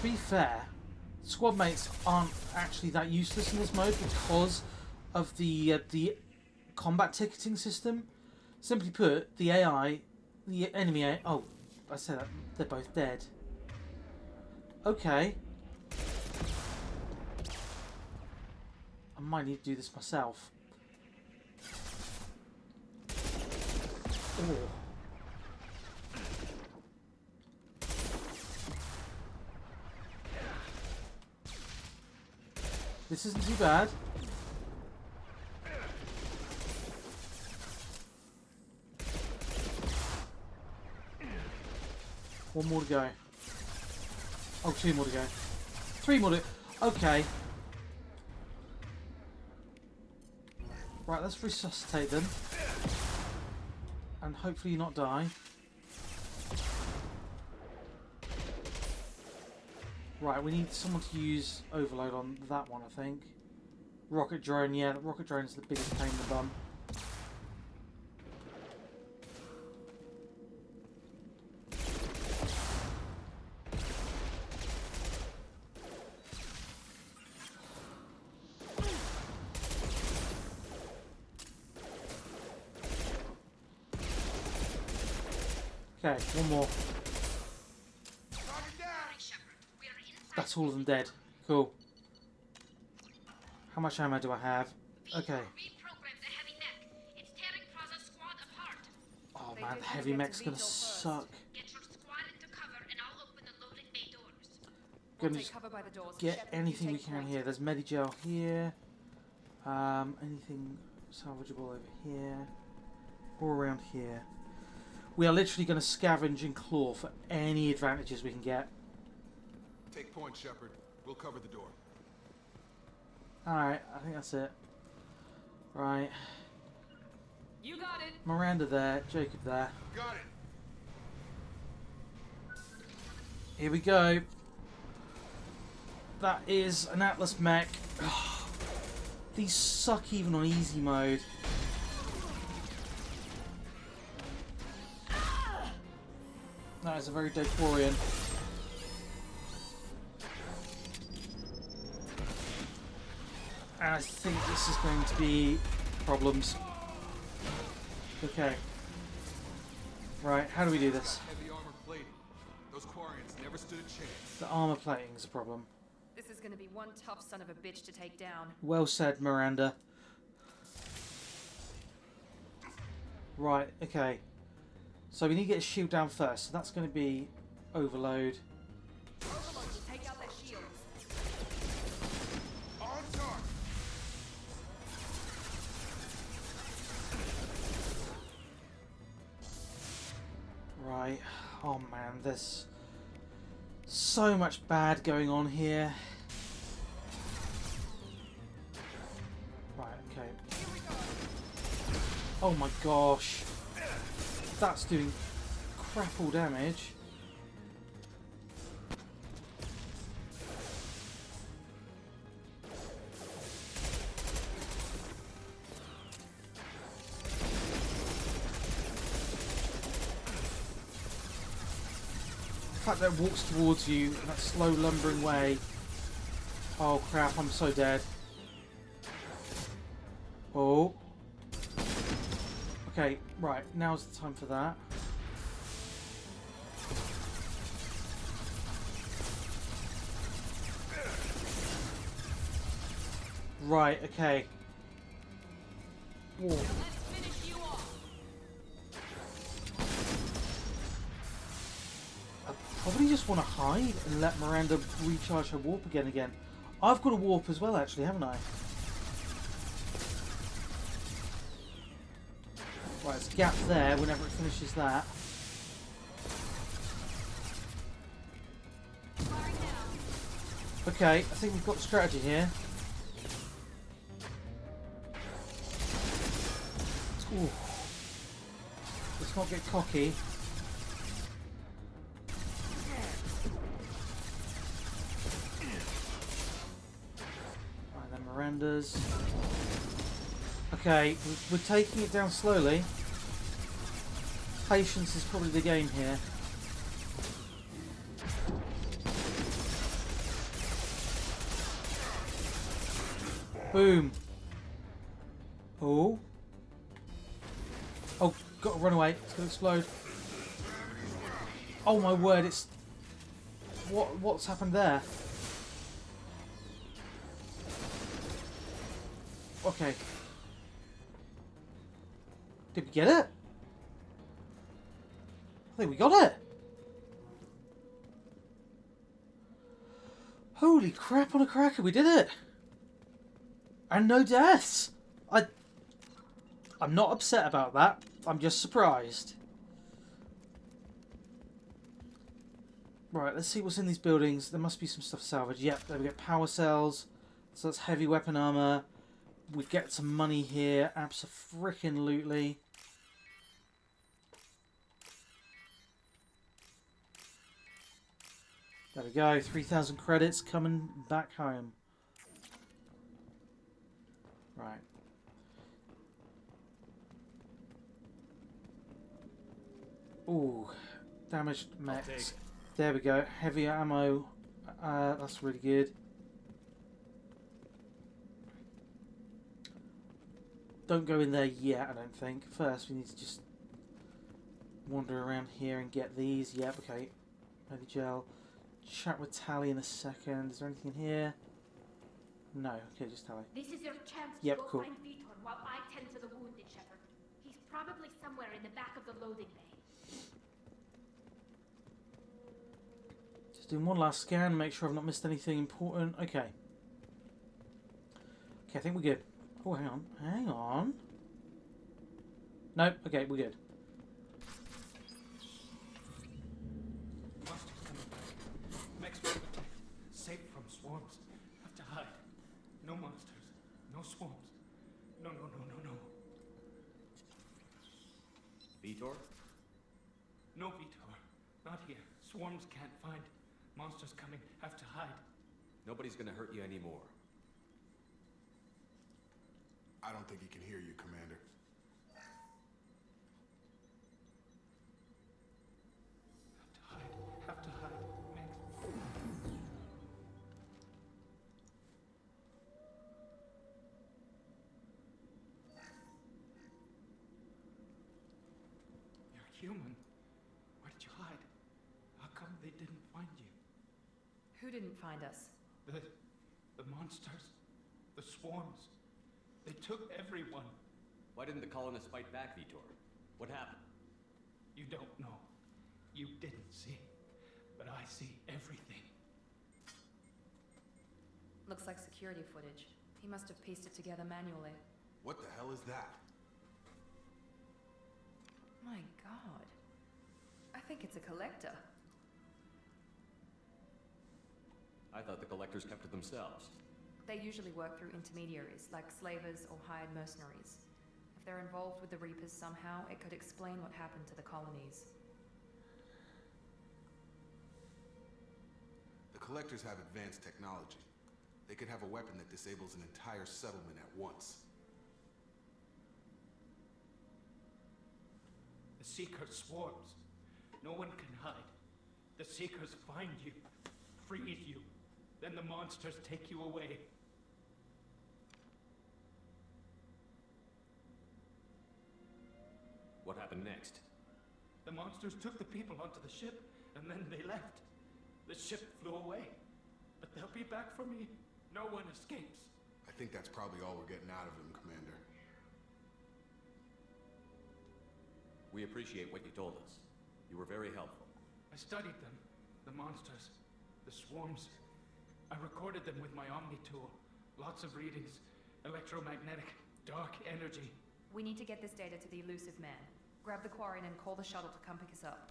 be fair, squad mates aren't actually that useless in this mode because of the combat ticketing system. Simply put, the AI, the enemy AI... Oh, I said that. They're both dead. Okay. I might need to do this myself. Oh. This isn't too bad. One more to go. Oh, two more to go. Three more to... Okay. Right, let's resuscitate them. And hopefully not die. Right, we need someone to use overload on that one, I think. Rocket drone, yeah, the rocket drone is the biggest pain in the bum. Okay, one more. That's all of them dead. Cool. How much ammo do I have? Okay. Oh man, the heavy mech's gonna suck. Gonna just get anything we can here. There's Medigel here. Anything salvageable over here. Or around here. We are literally going to scavenge and claw for any advantages we can get. Take point, Shepard. We'll cover the door. Alright, I think that's it. Right. You got it. Miranda there, Jacob there. Got it. Here we go. That is an Atlas mech. These suck even on easy mode. That is a very Dacorian. And I think this is going to be problems. Okay. Right, how do we do this? Heavy armor plating. Those Quarians never stood a chance. The armor plating is a problem. This is going to be one tough son of a bitch to take down. Well said, Miranda. Right, okay. So we need to get a shield down first. So that's going to be overload. Overload will take out their shields. On target. Right. Oh man, there's so much bad going on here. Right, okay. Oh my gosh. That's doing crap all damage. The fact that it walks towards you in that slow lumbering way. Oh crap, I'm so dead. Oh. Okay, right, now's the time for that. Right, okay. Whoa. I probably just want to hide and let Miranda recharge her warp again. I've got a warp as well, actually, haven't I? Right, there's a gap there whenever it finishes that. Okay, I think we've got the strategy here. Ooh. Let's not get cocky. Right, then Miranda's. Okay, we're taking it down slowly. Patience is probably the game here. Boom. Oh. Oh, gotta run away. It's gonna explode. Oh my word, it's... What's happened there? Okay. Did we get it? I think we got it. Holy crap on a cracker, we did it. And no deaths. I'm not upset about that. I'm just surprised. Right, let's see what's in these buildings. There must be some stuff salvaged. Yep, there we go. Power cells. So that's heavy weapon armor. We get some money here. Abso-freaking-lutely. There we go. 3,000 credits coming back home. Right. Ooh. Damaged mechs. There we go. Heavy ammo. That's really good. Don't go in there yet, I don't think. First, we need to just wander around here and get these. Yep, okay. Ready gel. Chat with Tally in a second. Is there anything in here? No. Okay, just Tally. This is your chance to Yep, go cool. find Vitor while I tend to the wounded, Shepard. He's probably somewhere in the back of the loading bay. Just doing one last scan, make sure I've not missed anything important. Okay. Okay, I think we're good. Oh, hang on. Hang on. Nope. Okay, we're good. Monsters coming back. Mechs will protect. Safe from swarms. Have to hide. No monsters. No swarms. No, no, no, no, no. Vitor? No, Vitor. Not here. Swarms can't find. Monsters coming. Have to hide. Nobody's gonna hurt you anymore. I don't think he can hear you, Commander. Have to hide. Mechs. You're human. Where did you hide? How come they didn't find you? Who didn't find us? The monsters. The swarms. They took everyone. Why didn't the colonists fight back, Vitor? What happened? You don't know. You didn't see. But I see everything. Looks like security footage. He must have pieced it together manually. What the hell is that? My god. I think it's a collector. I thought the collectors kept it themselves. They usually work through intermediaries, like slavers or hired mercenaries. If they're involved with the Reapers somehow, it could explain what happened to the colonies. The collectors have advanced technology. They could have a weapon that disables an entire settlement at once. The Seekers swarms. No one can hide. The Seekers find you, freeze you. Then the monsters take you away. What happened next? The monsters took the people onto the ship, and then they left. The ship flew away. But they'll be back for me. No one escapes. I think that's probably all we're getting out of him, Commander. We appreciate what you told us. You were very helpful. I studied them. The monsters. The swarms. I recorded them with my Omni tool. Lots of readings. Electromagnetic. Dark energy. We need to get this data to the elusive man. Grab the quarry and call the shuttle to come pick us up.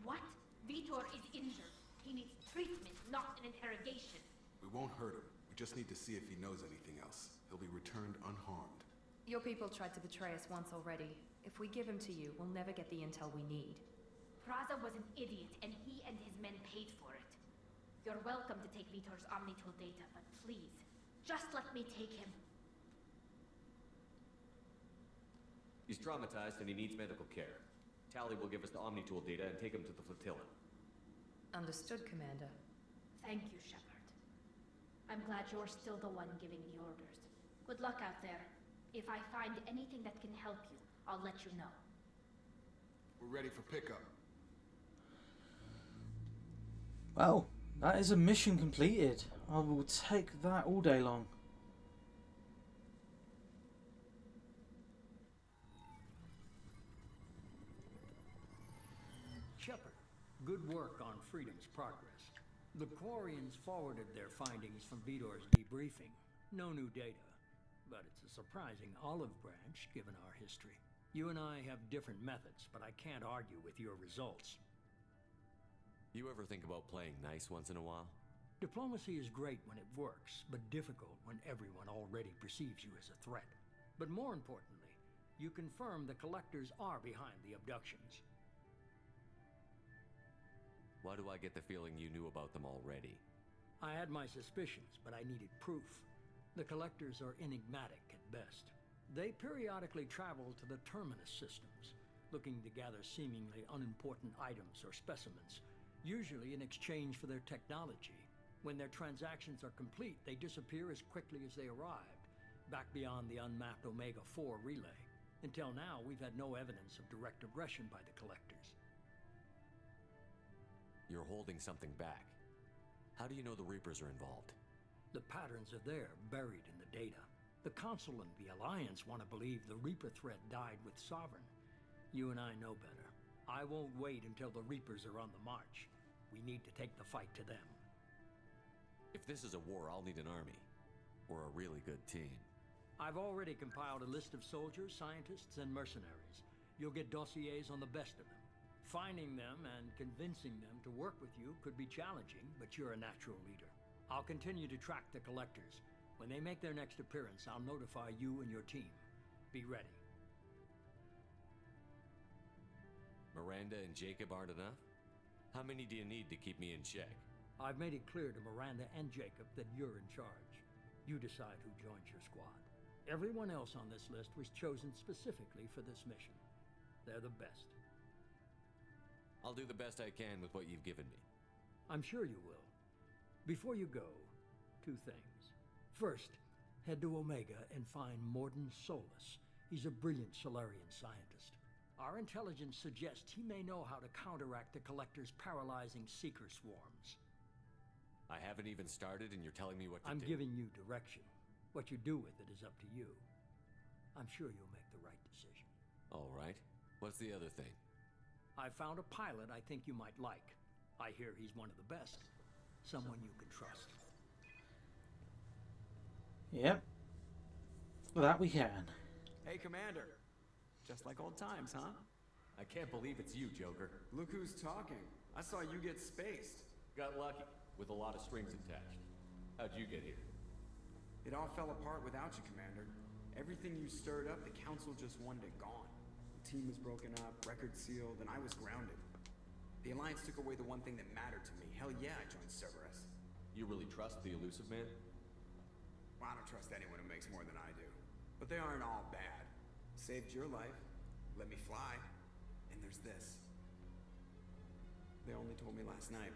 What? Vitor is injured. He needs treatment, not an interrogation. We won't hurt him. We just need to see if he knows anything else. He'll be returned unharmed. Your people tried to betray us once already. If we give him to you, we'll never get the intel we need. Praza was an idiot, and he and his men paid for it. You're welcome to take Vitor's Omnitool data, but please, just let me take him. He's traumatized and he needs medical care. Tally will give us the Omnitool data and take him to the flotilla. Understood, Commander. Thank you, Shepard. I'm glad you're still the one giving the orders. Good luck out there. If I find anything that can help you, I'll let you know. We're ready for pickup. Well, that is a mission completed. I will take that all day long. Shepard, good work on Freedom's progress. The Quarians forwarded their findings from Vidor's debriefing. No new data, but it's a surprising olive branch given our history. You and I have different methods, but I can't argue with your results. You ever think about playing nice once in a while? Diplomacy is great when it works, but difficult when everyone already perceives you as a threat. But more importantly, you confirm the Collectors are behind the abductions. Why do I get the feeling you knew about them already? I had my suspicions, but I needed proof. The Collectors are enigmatic at best. They periodically travel to the Terminus systems, looking to gather seemingly unimportant items or specimens, usually in exchange for their technology. When their transactions are complete, they disappear as quickly as they arrived, back beyond the unmapped Omega-4 relay. Until now, we've had no evidence of direct aggression by the Collectors. You're holding something back. How do you know the Reapers are involved? The patterns are there, buried in the data. The Council and the Alliance want to believe the Reaper threat died with Sovereign. You and I know better. I won't wait until the Reapers are on the march. We need to take the fight to them. If this is a war, I'll need an army. Or a really good team. I've already compiled a list of soldiers, scientists, and mercenaries. You'll get dossiers on the best of them. Finding them and convincing them to work with you could be challenging, but you're a natural leader. I'll continue to track the Collectors. When they make their next appearance, I'll notify you and your team. Be ready. Miranda and Jacob aren't enough? How many do you need to keep me in check? I've made it clear to Miranda and Jacob that you're in charge. You decide who joins your squad. Everyone else on this list was chosen specifically for this mission. They're the best. I'll do the best I can with what you've given me. I'm sure you will. Before you go, 2 things. First, head to Omega and find Morden Solus. He's a brilliant Solarian scientist. Our intelligence suggests he may know how to counteract the Collector's paralyzing Seeker swarms. I haven't even started and you're telling me what to do? I'm giving you direction. What you do with it is up to you. I'm sure you'll make the right decision. All right. What's the other thing? I found a pilot I think you might like. I hear he's one of the best. Someone you can trust. Yep. That we can. Hey, Commander. Just like old times, huh? I can't believe it's you, Joker. Look who's talking. I saw you get spaced. Got lucky, with a lot of strings attached. How'd you get here? It all fell apart without you, Commander. Everything you stirred up, the Council just wanted it gone. The team was broken up, record sealed, and I was grounded. The Alliance took away the one thing that mattered to me. Hell yeah, I joined Cerberus. You really trust the Elusive Man? Well, I don't trust anyone who makes more than I do. But they aren't all bad. Saved your life, let me fly, and there's this. They only told me last night.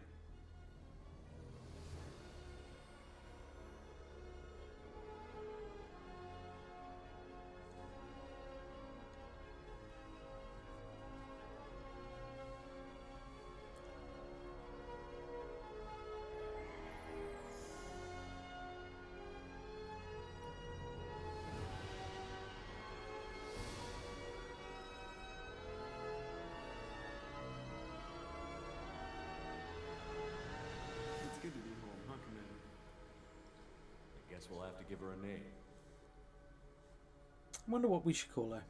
Good to be home, huh, Commander? I guess we'll have to give her a name. I wonder what we should call her.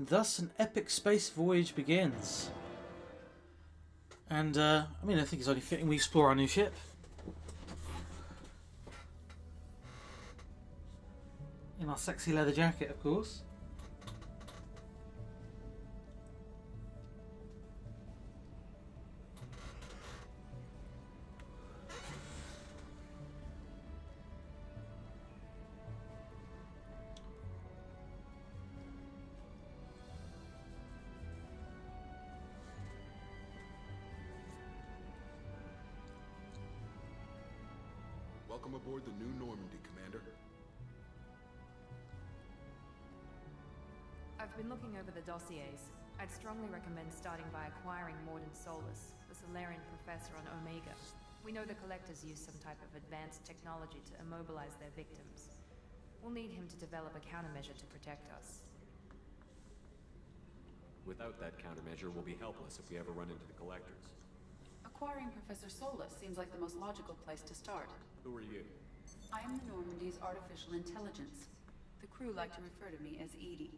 Thus, an epic space voyage begins. And, I mean, I think it's only fitting we explore our new ship. In our sexy leather jacket, of course. Welcome aboard the new Normandy, Commander. I've been looking over the dossiers. I'd strongly recommend starting by acquiring Morden Solus, the Solarian professor on Omega. We know the Collectors use some type of advanced technology to immobilize their victims. We'll need him to develop a countermeasure to protect us. Without that countermeasure, we'll be helpless if we ever run into the Collectors. Acquiring Professor Solus seems like the most logical place to start. Who are you? I am the Normandy's artificial intelligence. The crew like to refer to me as Edie.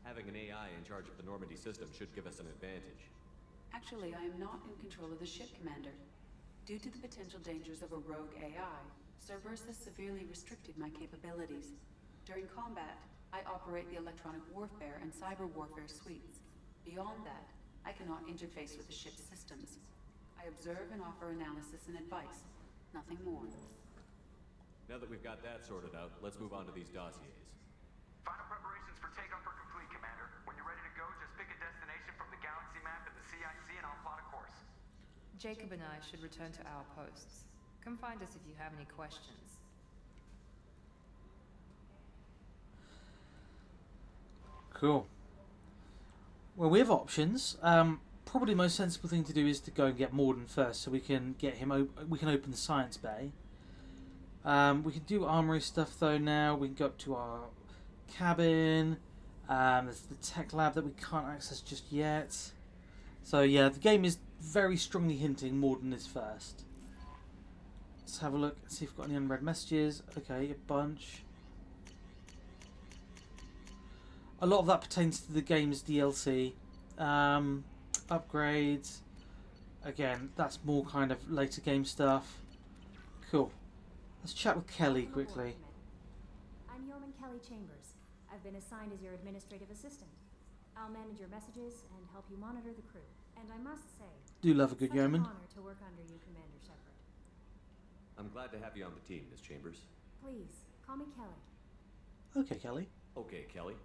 Having an AI in charge of the Normandy system should give us an advantage. Actually, I am not in control of the ship, Commander. Due to the potential dangers of a rogue AI, Cerberus has severely restricted my capabilities. During combat, I operate the electronic warfare and cyber warfare suites. Beyond that, I cannot interface with the ship's systems. I observe and offer analysis and advice. Nothing more. Now that we've got that sorted out, let's move on to these dossiers. Final preparations for takeoff are complete, Commander. When you're ready to go, just pick a destination from the galaxy map and the CIC and I'll plot a course. Jacob and I should return to our posts. Come find us if you have any questions. Cool. Well, we have options. Probably the most sensible thing to do is to go and get Morden first, so we can get him. We can open the science bay. We can do armory stuff though now. We can go up to our cabin. There's the tech lab that we can't access just yet. So yeah, the game is very strongly hinting Morden is first. Let's have a look and see if we've got any unread messages. Okay, a bunch. A lot of that pertains to the game's DLC. Upgrades. Again, that's more kind of later game stuff. Cool. Let's chat with Kelly quickly. I'm Yeoman Kelly Chambers. I've been assigned as your administrative assistant. I'll manage your messages and help you monitor the crew. And I must say, Do love a good such yeoman. an honor to work under you, Commander Shepard. I'm glad to have you on the team, Miss Chambers. Please, call me Kelly. Okay, Kelly. Okay, Kelly.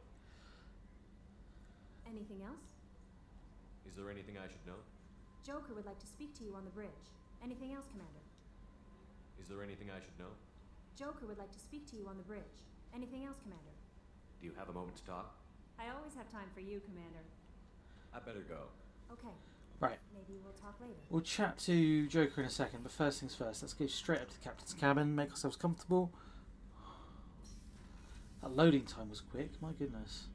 Anything else? Is there anything I should know? Joker would like to speak to you on the bridge. Anything else, Commander? Is there anything I should know? Joker would like to speak to you on the bridge. Anything else, Commander? Do you have a moment to talk? I always have time for you, Commander. I better go. Okay. Right. Maybe we'll talk later. We'll chat to Joker in a second, but first things first, let's go straight up to the captain's cabin, make ourselves comfortable. That loading time was quick, my goodness.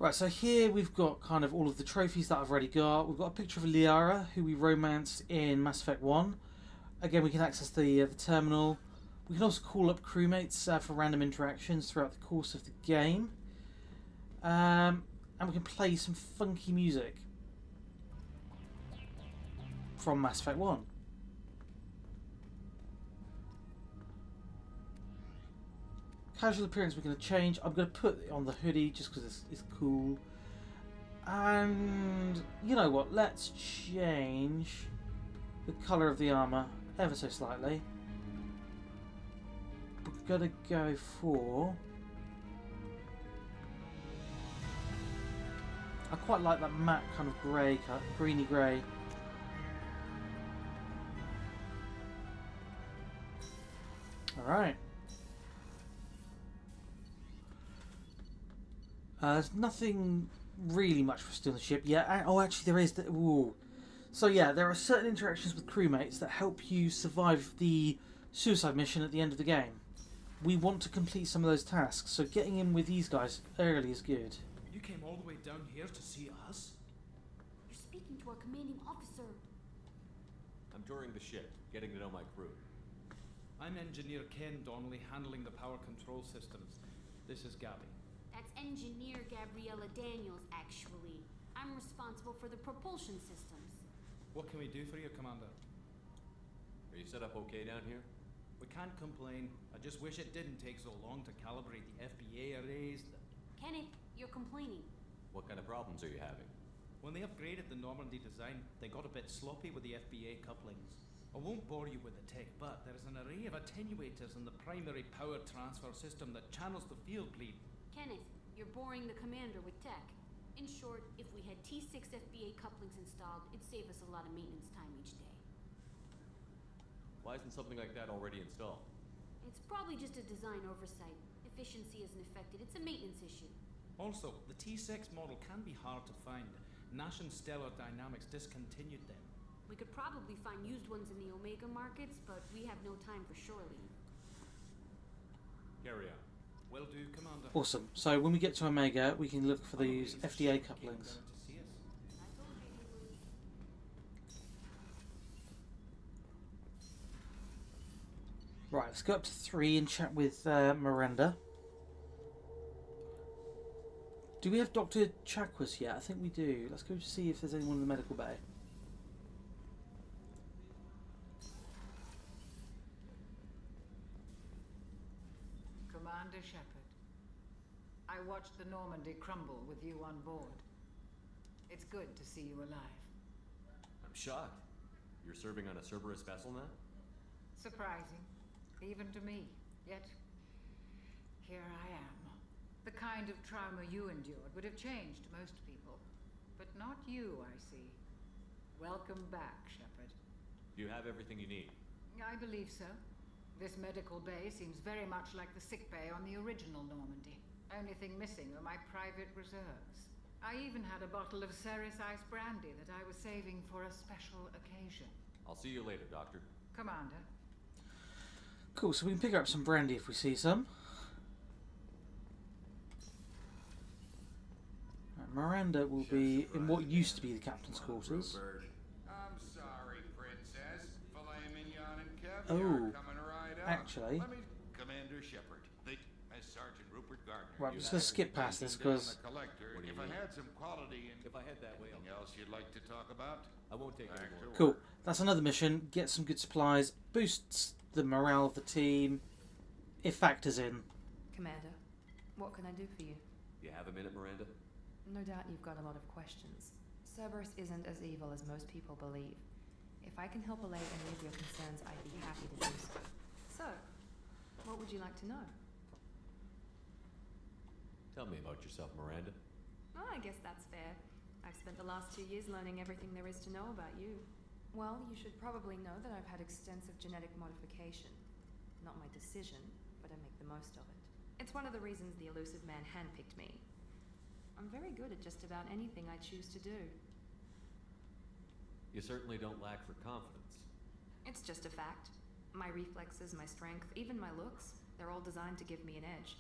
Right, so here we've got kind of all of the trophies that I've already got. We've got a picture of Liara, who we romanced in Mass Effect 1. Again, we can access the terminal. We can also call up crewmates for random interactions throughout the course of the game. And we can play some funky music from Mass Effect 1. Casual appearance we're going to change. I'm going to put it on the hoodie just because it's cool. And you know what? Let's change the colour of the armour ever so slightly. We're going to go for... I quite like that matte kind of grey, greeny grey. Alright. There's nothing really much for us to do on the ship yet. Oh, actually there is. Ooh. So yeah, there are certain interactions with crewmates that help you survive the suicide mission at the end of the game. We want to complete some of those tasks, so getting in with these guys early is good. You came all the way down here to see us? You're speaking to our commanding officer. I'm touring the ship, getting to know my crew. I'm Engineer Ken Donnelly, handling the power control systems. This is Gabby. That's Engineer Gabriella Daniels, actually. I'm responsible for the propulsion systems. What can we do for you, Commander? Are you set up okay down here? We can't complain. I just wish it didn't take so long to calibrate the FBA arrays. Kenneth, you're complaining. What kind of problems are you having? When they upgraded the Normandy design, they got a bit sloppy with the FBA couplings. I won't bore you with the tech, but there's an array of attenuators in the primary power transfer system that channels the field bleed. Kenneth, you're boring the commander with tech. In short, if we had T6 FBA couplings installed, it'd save us a lot of maintenance time each day. Why isn't something like that already installed? It's probably just a design oversight. Efficiency isn't affected. It's a maintenance issue. Also, the T6 model can be hard to find. Nash and Stellar Dynamics discontinued them. We could probably find used ones in the Omega markets, but we have no time for shore leave. Carry on. Will do, Commander. Awesome. So when we get to Omega, we can look for these FDA couplings. Right, let's go up to 3 and chat with Miranda. Do we have Dr. Chakwas yet? I think we do. Let's go see if there's anyone in the medical bay. Commander Shepard, I watched the Normandy crumble with you on board. It's good to see you alive. I'm shocked. You're serving on a Cerberus vessel now? Surprising, even to me. Yet, here I am. The kind of trauma you endured would have changed most people. But not you, I see. Welcome back, Shepard. Do you have everything you need? I believe so. This medical bay seems very much like the sick bay on the original Normandy. Only thing missing are my private reserves. I even had a bottle of Ceres Ice brandy that I was saving for a special occasion. I'll see you later, Doctor. Commander. Cool, so we can pick up some brandy if we see some. Right, Miranda will be in what used to be the captain's quarters. I'm sorry, Princess. Filet mignon and caviar Oh, coming right up. actually. Let me, Commander Shepard. As Sergeant Rupert Gardner. Right, I'm just going to skip past this because... If I had some quality and if I had that way, anything else you'd like to talk about? I won't take any more. Cool, that's another mission. Get some good supplies, boosts the morale of the team. It factors in. Commander, what can I do for you? You have a minute, Miranda? No doubt you've got a lot of questions. Cerberus isn't as evil as most people believe. If I can help allay any of your concerns, I'd be happy to do so. So, what would you like to know? Tell me about yourself, Miranda. Oh, I guess that's fair. I've spent the last 2 years learning everything there is to know about you. Well, you should probably know that I've had extensive genetic modification. Not my decision, but I make the most of it. It's one of the reasons the elusive man handpicked me. I'm very good at just about anything I choose to do. You certainly don't lack for confidence. It's just a fact. My reflexes, my strength, even my looks, they're all designed to give me an edge.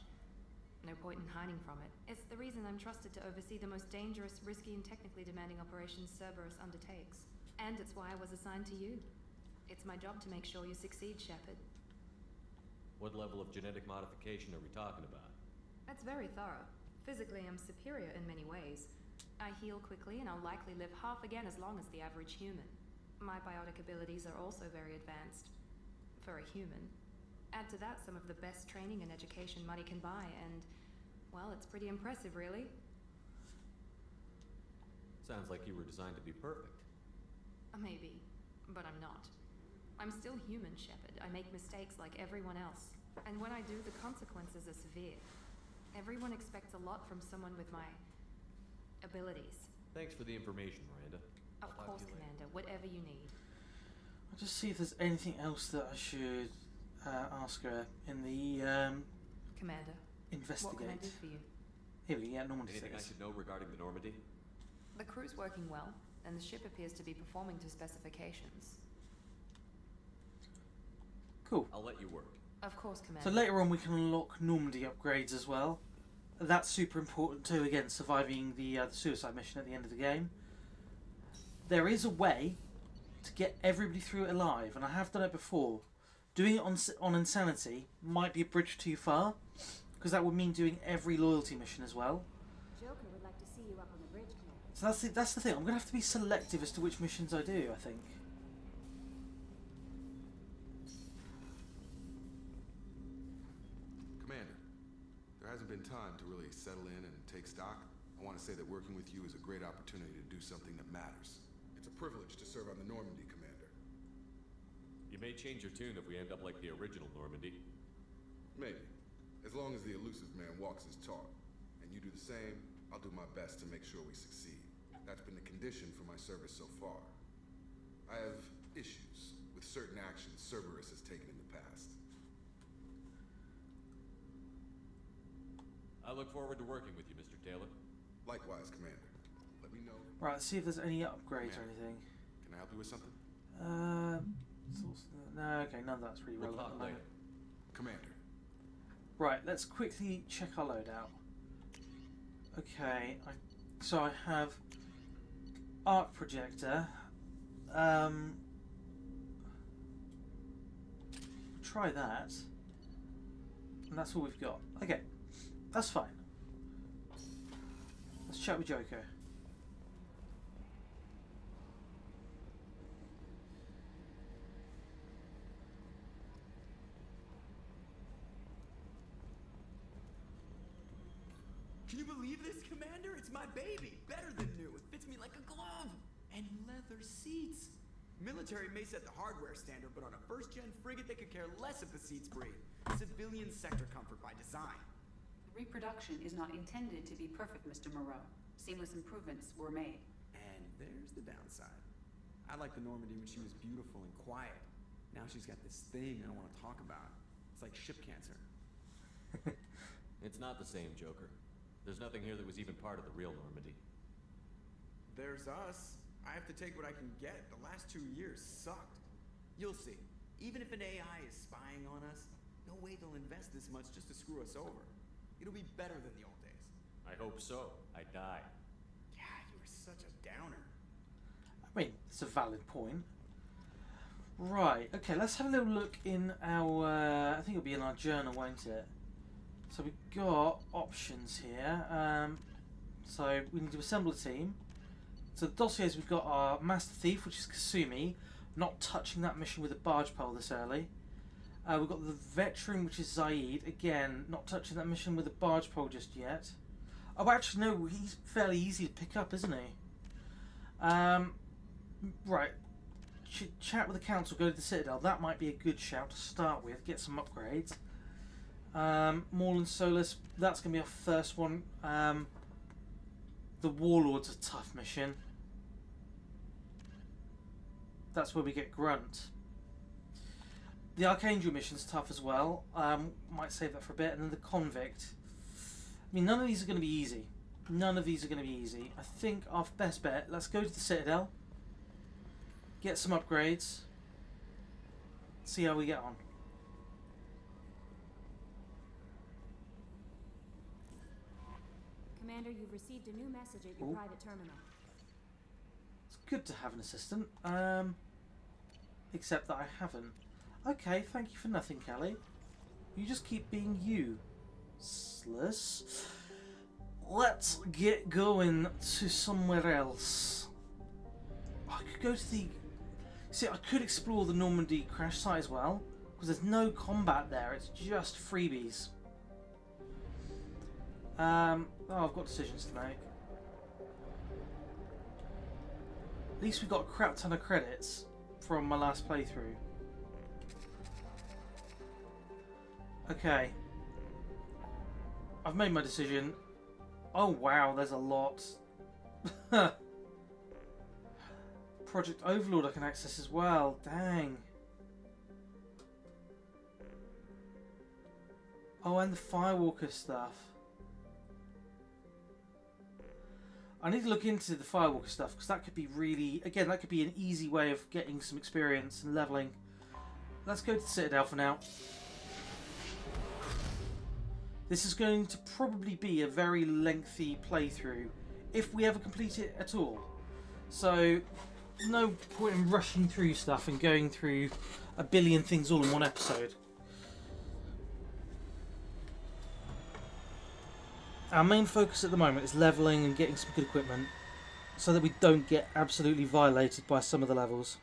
No point in hiding from it. It's the reason I'm trusted to oversee the most dangerous, risky, and technically demanding operations Cerberus undertakes. And it's why I was assigned to you. It's my job to make sure you succeed, Shepard. What level of genetic modification are we talking about? That's very thorough. Physically, I'm superior in many ways. I heal quickly, and I'll likely live half again as long as the average human. My biotic abilities are also very advanced. For a human. Add to that some of the best training and education money can buy, and, well, it's pretty impressive, really. Sounds like you were designed to be perfect. Maybe, but I'm not. I'm still human, Shepard. I make mistakes like everyone else. And when I do, the consequences are severe. Everyone expects a lot from someone with my abilities. Thanks for the information, Miranda. Of course, Commander. Whatever you need. I'll just see if there's anything else that I should ask her in the Commander, investigate. what can I do for you? Here we go, Normandy Anything I says. should know regarding the Normandy? The crew's working well, and the ship appears to be performing to specifications. Cool. I'll let you work. Of course, Commander. So later on we can unlock Normandy upgrades as well. That's super important too, again, surviving the suicide mission at the end of the game. There is a way to get everybody through it alive, and I have done it before. Doing it on Insanity might be a bridge too far, because that would mean doing every loyalty mission as well. Joker would like to see you up on the bridge, Commander. So that's the thing. I'm going to have to be selective as to which missions I do, I think. Commander, there hasn't been time to really settle in and take stock. I want to say that working with you is a great opportunity to do something that matters. It's a privilege to serve on the Normandy, Commander. You may change your tune if we end up like the original Normandy. Maybe. As long as the elusive man walks his talk, and you do the same, I'll do my best to make sure we succeed. That's been the condition for my service so far. I have issues with certain actions Cerberus has taken in the past. I look forward to working with you, Mr. Taylor. Likewise, Commander. Let me know. Right, let's see if there's any upgrades or anything. Can I help you with something? No, okay, none of that's really relevant. We'll talk later. Commander. Right, let's quickly check our loadout. Okay, so I have arc projector. Try that. And that's all we've got. Okay, that's fine. Let's chat with Joker. Can you believe this, Commander? It's my baby. Better than new. It fits me like a glove. And leather seats. Military may set the hardware standard, but on a first-gen frigate, they could care less if the seats breathe. Civilian sector comfort by design. The reproduction is not intended to be perfect, Mr. Moreau. Seamless improvements were made. And there's the downside. I liked the Normandy when she was beautiful and quiet. Now she's got this thing I don't want to talk about. It's like ship cancer. It's not the same, Joker. There's nothing here that was even part of the real Normandy. There's us. I have to take what I can get. The last 2 years sucked. You'll see. Even if an AI is spying on us, no way they'll invest this much just to screw us over. It'll be better than the old days. I hope so. I die. Yeah, you were such a downer. I mean, it's a valid point. Right, okay, let's have a little look in our, I think it'll be in our journal, won't it? So we've got options here. So we need to assemble a team. So the dossiers, we've got our Master Thief, which is Kasumi. Not touching that mission with a barge pole this early. We've got the Veteran, which is Zaid. Again, not touching that mission with a barge pole just yet. Oh, actually, no, he's fairly easy to pick up, isn't he? Right. Chat with the Council, go to the Citadel. That might be a good shout to start with. Get some upgrades. Morland Solus, that's going to be our first one. The Warlord's a tough mission. That's where we get Grunt. The Archangel mission's tough as well. Might save that for a bit. And then the Convict. I mean, none of these are going to be easy. None of these are going to be easy. I think our best bet, let's go to the Citadel. Get some upgrades. See how we get on. Commander, you've received a new message at your private terminal. It's good to have an assistant. Except that I haven't. Okay, thank you for nothing, Kelly. You just keep being you. Useless. Let's get going to somewhere else. I could go to the... See, I could explore the Normandy crash site as well, because there's no combat there, it's just freebies. Oh, I've got decisions to make. At least we got a crap ton of credits from my last playthrough. Okay. I've made my decision. Oh wow, there's a lot. Project Overlord I can access as well. Dang. Oh, and the Firewalker stuff. I need to look into the Firewalker stuff because that could be really, again, that could be an easy way of getting some experience and leveling. Let's go to the Citadel for now. This is going to probably be a very lengthy playthrough if we ever complete it at all. So no point in rushing through stuff and going through a billion things all in one episode. Our main focus at the moment is leveling and getting some good equipment so that we don't get absolutely violated by some of the levels.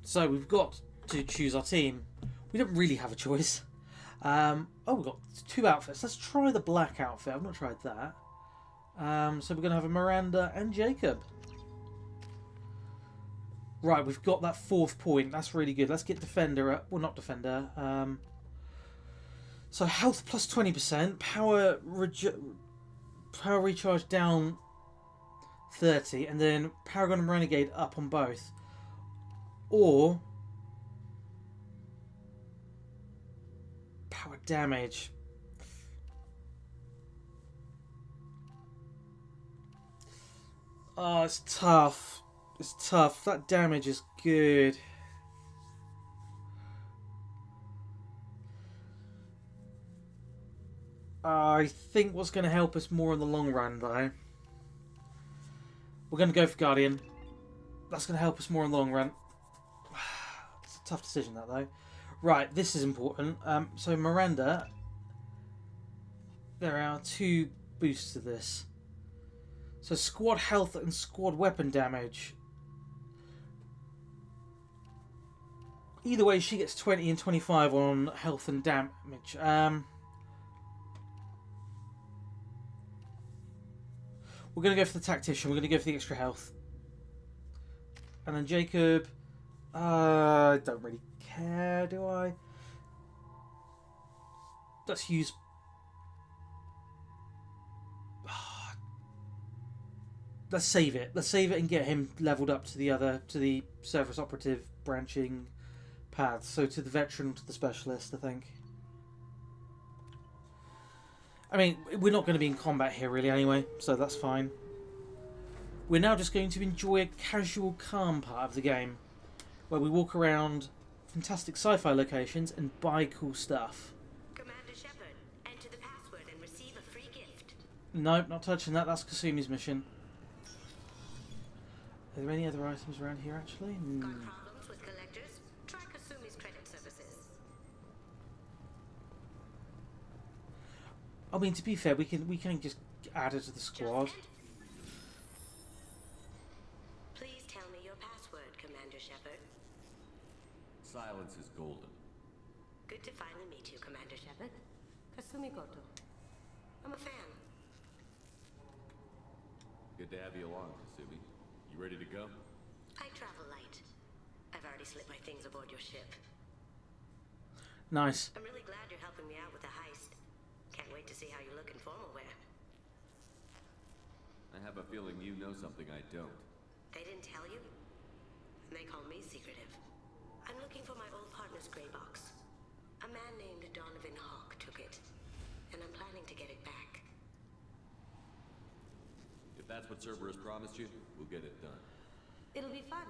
So we've got to choose our team. We don't really have a choice. Oh, we've got 2 outfits. Let's try the black outfit. I've not tried that. So we're going to have a Miranda and Jacob. Right, we've got that 4th point. That's really good. Let's get Defender up. Well, not Defender. So health plus 20%. Power recharge down 30. And then Paragon and Renegade up on both. Or power damage. Oh, it's tough. It's tough. That damage is good. I think what's going to help us more in the long run, though. We're going to go for Guardian. That's going to help us more in the long run. It's a tough decision, that, though. Right, this is important. So Miranda, there are 2 boosts to this. So squad health and squad weapon damage. Either way, she gets 20 and 25 on health and damage. We're going to go for the tactician. We're going to go for the extra health. And then Jacob... I don't really care, do I? Let's use... Let's save it. Let's save it and get him leveled up to the Cerberus operative branching paths. So to the veteran, to the specialist, I think. I mean, we're not going to be in combat here really anyway, so that's fine. We're now just going to enjoy a casual, calm part of the game, where we walk around fantastic sci-fi locations and buy cool stuff. Commander Shepard, enter the password and receive a free gift. Nope, not touching that. That's Kasumi's mission. Are there any other items around here, actually? Got problems with collectors? Try Kasumi's credit services. I mean, to be fair, we can just add it to the squad. Please tell me your password, Commander Shepard. Silence is golden. Good to finally meet you, Commander Shepard. Kasumi Goto. I'm a fan. Good to have you along, Kasumi. You ready to go? I travel light. I've already slipped my things aboard your ship. Nice. I'm really glad you're helping me out with the heist. Can't wait to see how you look in formal wear. I have a feeling you know something I don't. They didn't tell you? They call me secretive. I'm looking for my old partner's gray box. A man named Donovan Hawk took it, and I'm planning to get it back. If that's what Cerberus promised you, we'll get it done. It'll be fun.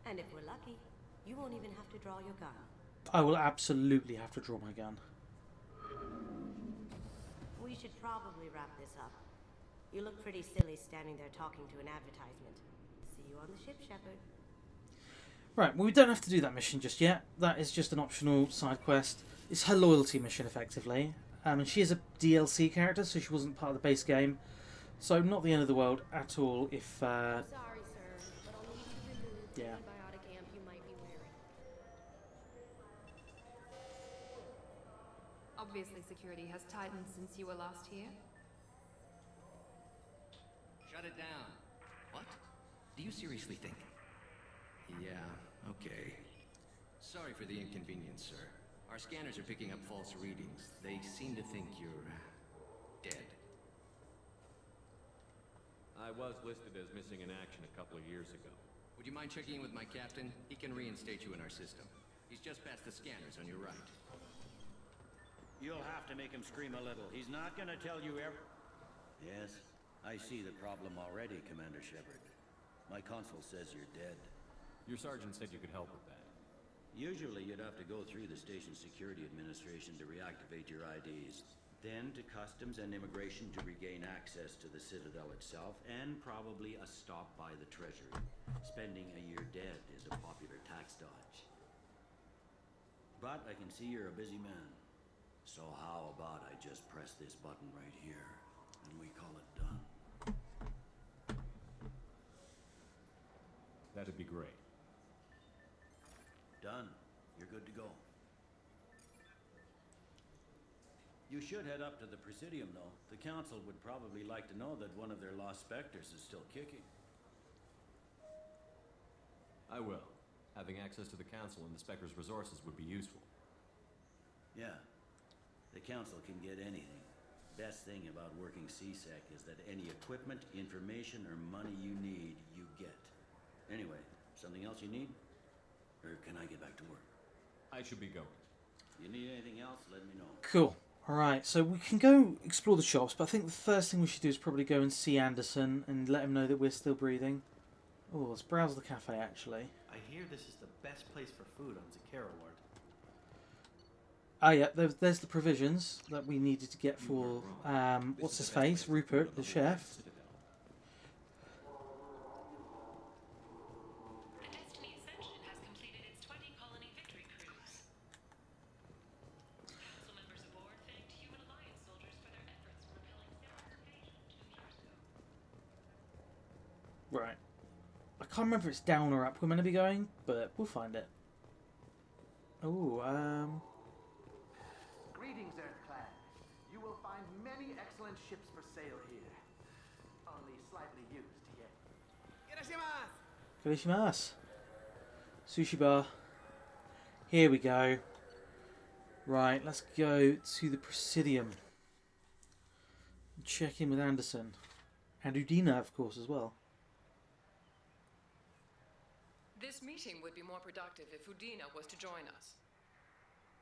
And if we're lucky, you won't even have to draw your gun. I will absolutely have to draw my gun. We should probably wrap this up. You look pretty silly standing there talking to an advertisement. See you on the ship, Shepard. Right, well, we don't have to do that mission just yet. That is just an optional side quest. It's her loyalty mission, effectively. And she is a DLC character, so she wasn't part of the base game. So not the end of the world at all if... Sorry, sir, but I'll need you to remove the Yeah. antibiotic amp you might be wearing. Obviously, security has tightened since you were last here. Shut it down. What? Do you seriously think? Yeah, okay. Sorry for the inconvenience, sir. Our scanners are picking up false readings. They seem to think you're dead. I was listed as missing in action a couple of years ago. Would you mind checking in with my captain? He can reinstate you in our system. He's just past the scanners on your right. You'll have to make him scream a little. He's not gonna tell you Yes, I see the problem already, Commander Shepard. My console says you're dead. Your sergeant said you could help with that. Usually you'd have to go through the station security administration to reactivate your IDs, then to customs and immigration to regain access to the Citadel itself, and probably a stop by the Treasury. Spending a year dead is a popular tax dodge. But I can see you're a busy man. So how about I just press this button right here, and we call it done? That'd be great. Done. You're good to go. You should head up to the Presidium, though. The Council would probably like to know that one of their lost Spectres is still kicking. I will. Having access to the Council and the Spectre's resources would be useful. Yeah. The Council can get anything. Best thing about working CSEC is that any equipment, information, or money you need, you get. Anyway, something else you need? Or can I get back to work? I should be going. You need anything else, let me know. Cool. Alright, so we can go explore the shops, but I think the first thing we should do is probably go and see Anderson and let him know that we're still breathing. Oh, let's browse the cafe, actually. I hear this is the best place for food on Zakera Ward. Ah, yeah, there's the provisions that we needed to get for, what's his face? Rupert, the chef. Right. I can't remember if it's down or up we're meant to be going, but we'll find it. Oh, Greetings, Earth-clad. You will find many excellent ships for sale here. Only slightly used yet. Karishimasu. Sushi bar. Here we go. Right, let's go to the Presidium. Check in with Anderson. And Udina, of course, as well. This meeting would be more productive if Udina was to join us.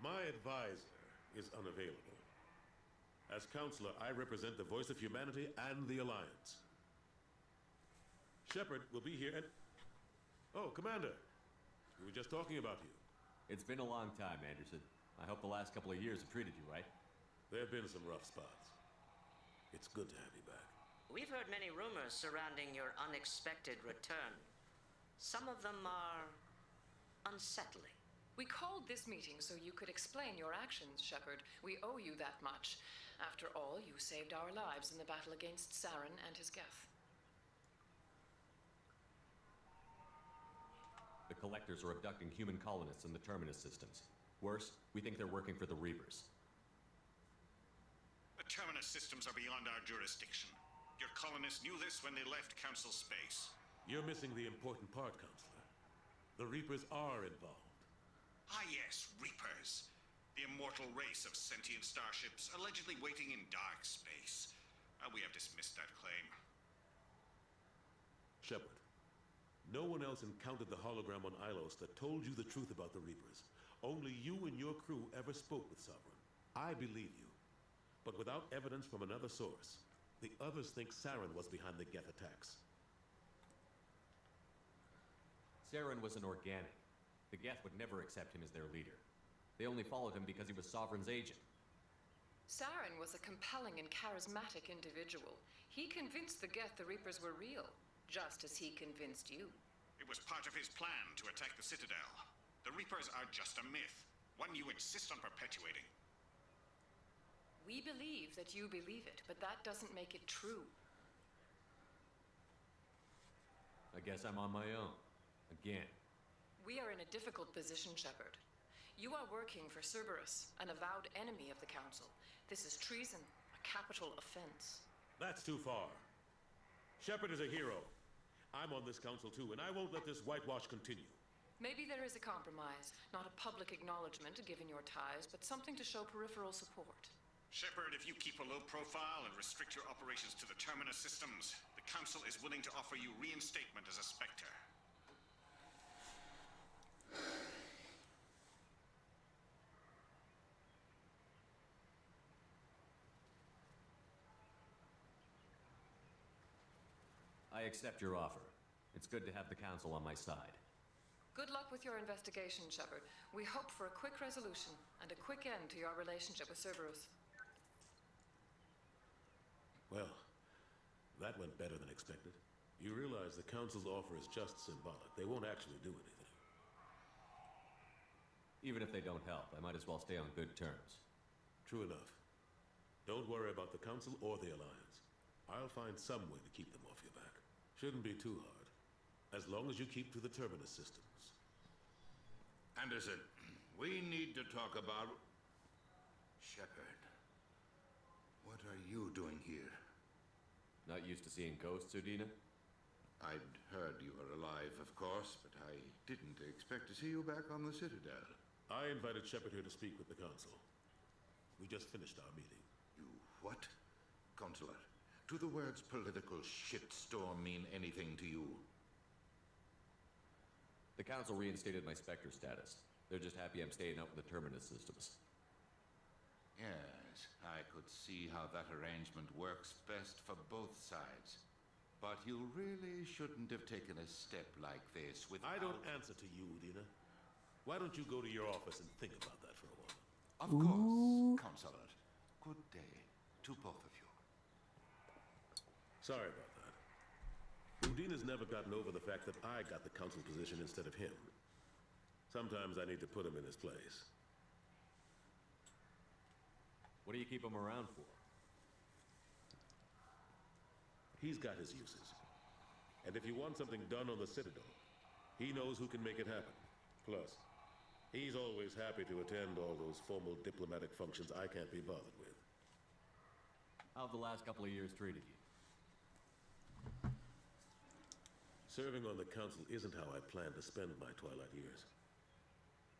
My advisor is unavailable. As counselor, I represent the voice of humanity and the Alliance. Shepard will be here and... Oh, Commander. We were just talking about you. It's been a long time, Anderson. I hope the last couple of years have treated you right. There have been some rough spots. It's good to have you back. We've heard many rumors surrounding your unexpected return. Some of them are unsettling. We called this meeting so you could explain your actions, Shepard. We owe you that much. After all, you saved our lives in the battle against Saren and his Geth. The Collectors are abducting human colonists in the Terminus systems. Worse, we think they're working for the Reapers. The Terminus systems are beyond our jurisdiction. Your colonists knew this when they left Council space. You're missing the important part, Counselor. The Reapers are involved. Ah yes, Reapers. The immortal race of sentient starships allegedly waiting in dark space. We have dismissed that claim. Shepard, no one else encountered the hologram on Ilos that told you the truth about the Reapers. Only you and your crew ever spoke with Sovereign. I believe you. But without evidence from another source, the others think Saren was behind the Geth attacks. Saren was an organic. The Geth would never accept him as their leader. They only followed him because he was Sovereign's agent. Saren was a compelling and charismatic individual. He convinced the Geth the Reapers were real, just as he convinced you. It was part of his plan to attack the Citadel. The Reapers are just a myth, one you insist on perpetuating. We believe that you believe it, but that doesn't make it true. I guess I'm on my own. Again. We are in a difficult position, Shepard. You are working for Cerberus, an avowed enemy of the Council. This is treason, a capital offense. That's too far. Shepard is a hero. I'm on this council too, and I won't let this whitewash continue. Maybe there is a compromise. Not a public acknowledgement given your ties, but something to show peripheral support. Shepard, if you keep a low profile and restrict your operations to the Terminus systems, the Council is willing to offer you reinstatement as a Spectre. I accept your offer. It's good to have the Council on my side. Good luck with your investigation, Shepard. We hope for a quick resolution and a quick end to your relationship with Cerberus. Well, that went better than expected. You realize the Council's offer is just symbolic. They won't actually do anything. Even if they don't help, I might as well stay on good terms. True enough. Don't worry about the Council or the Alliance. I'll find some way to keep them off your back. Shouldn't be too hard. As long as you keep to the Terminus systems. Anderson, we need to talk about... Shepard. What are you doing here? Not used to seeing ghosts, Udina? I'd heard you were alive, of course, but I didn't expect to see you back on the Citadel. I invited Shepard here to speak with the Council. We just finished our meeting. You what? Consular, do the words political shitstorm mean anything to you? The Council reinstated my Spectre status. They're just happy I'm staying up with the Terminus systems. Yes, I could see how that arrangement works best for both sides. But you really shouldn't have taken a step like this without... I don't answer to you, Udina. Why don't you go to your office and think about that for a while? Of course, Consular. Good day to both of you. Sorry about that. Udina's never gotten over the fact that I got the Council position instead of him. Sometimes I need to put him in his place. What do you keep him around for? He's got his uses. And if you want something done on the Citadel, he knows who can make it happen. Plus, he's always happy to attend all those formal diplomatic functions I can't be bothered with. How have the last couple of years treated you? Serving on the Council isn't how I plan to spend my twilight years.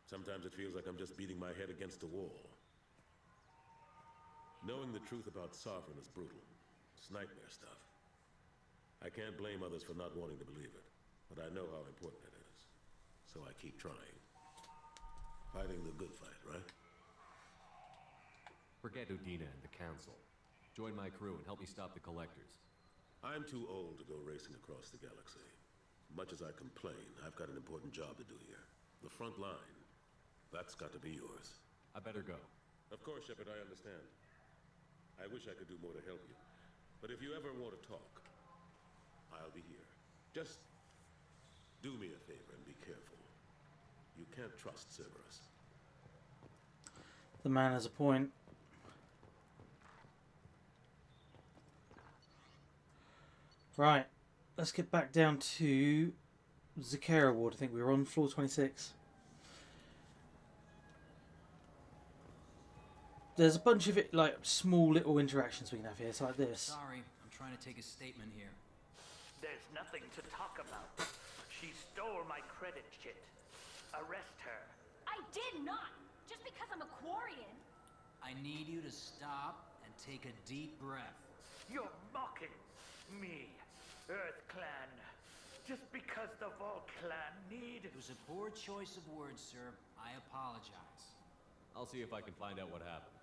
Sometimes it feels like I'm just beating my head against a wall. Knowing the truth about Sovereign is brutal. It's nightmare stuff. I can't blame others for not wanting to believe it, but I know how important it is. So I keep trying. Fighting the good fight, right? Forget Udina and the Council. Join my crew and help me stop the Collectors. I'm too old to go racing across the galaxy. Much as I complain, I've got an important job to do here. The front line. That's got to be yours. I better go. Of course, Shepard, I understand. I wish I could do more to help you. But if you ever want to talk, I'll be here. Just do me a favor and be careful. You can't trust Cerberus. The man has a point. Right, let's get back down to Zakera Ward. I think we were on floor 26. There's a bunch of it, like small little interactions we can have here. It's like this. Sorry, I'm trying to take a statement here. There's nothing to talk about. She stole my credit kit. Arrest her. I did not! Just because I'm a Quarian. I need you to stop and take a deep breath. You're mocking me, Earth Clan. Just because the Vault Clan need... It was a poor choice of words, sir. I apologize. I'll see if I can find out what happened.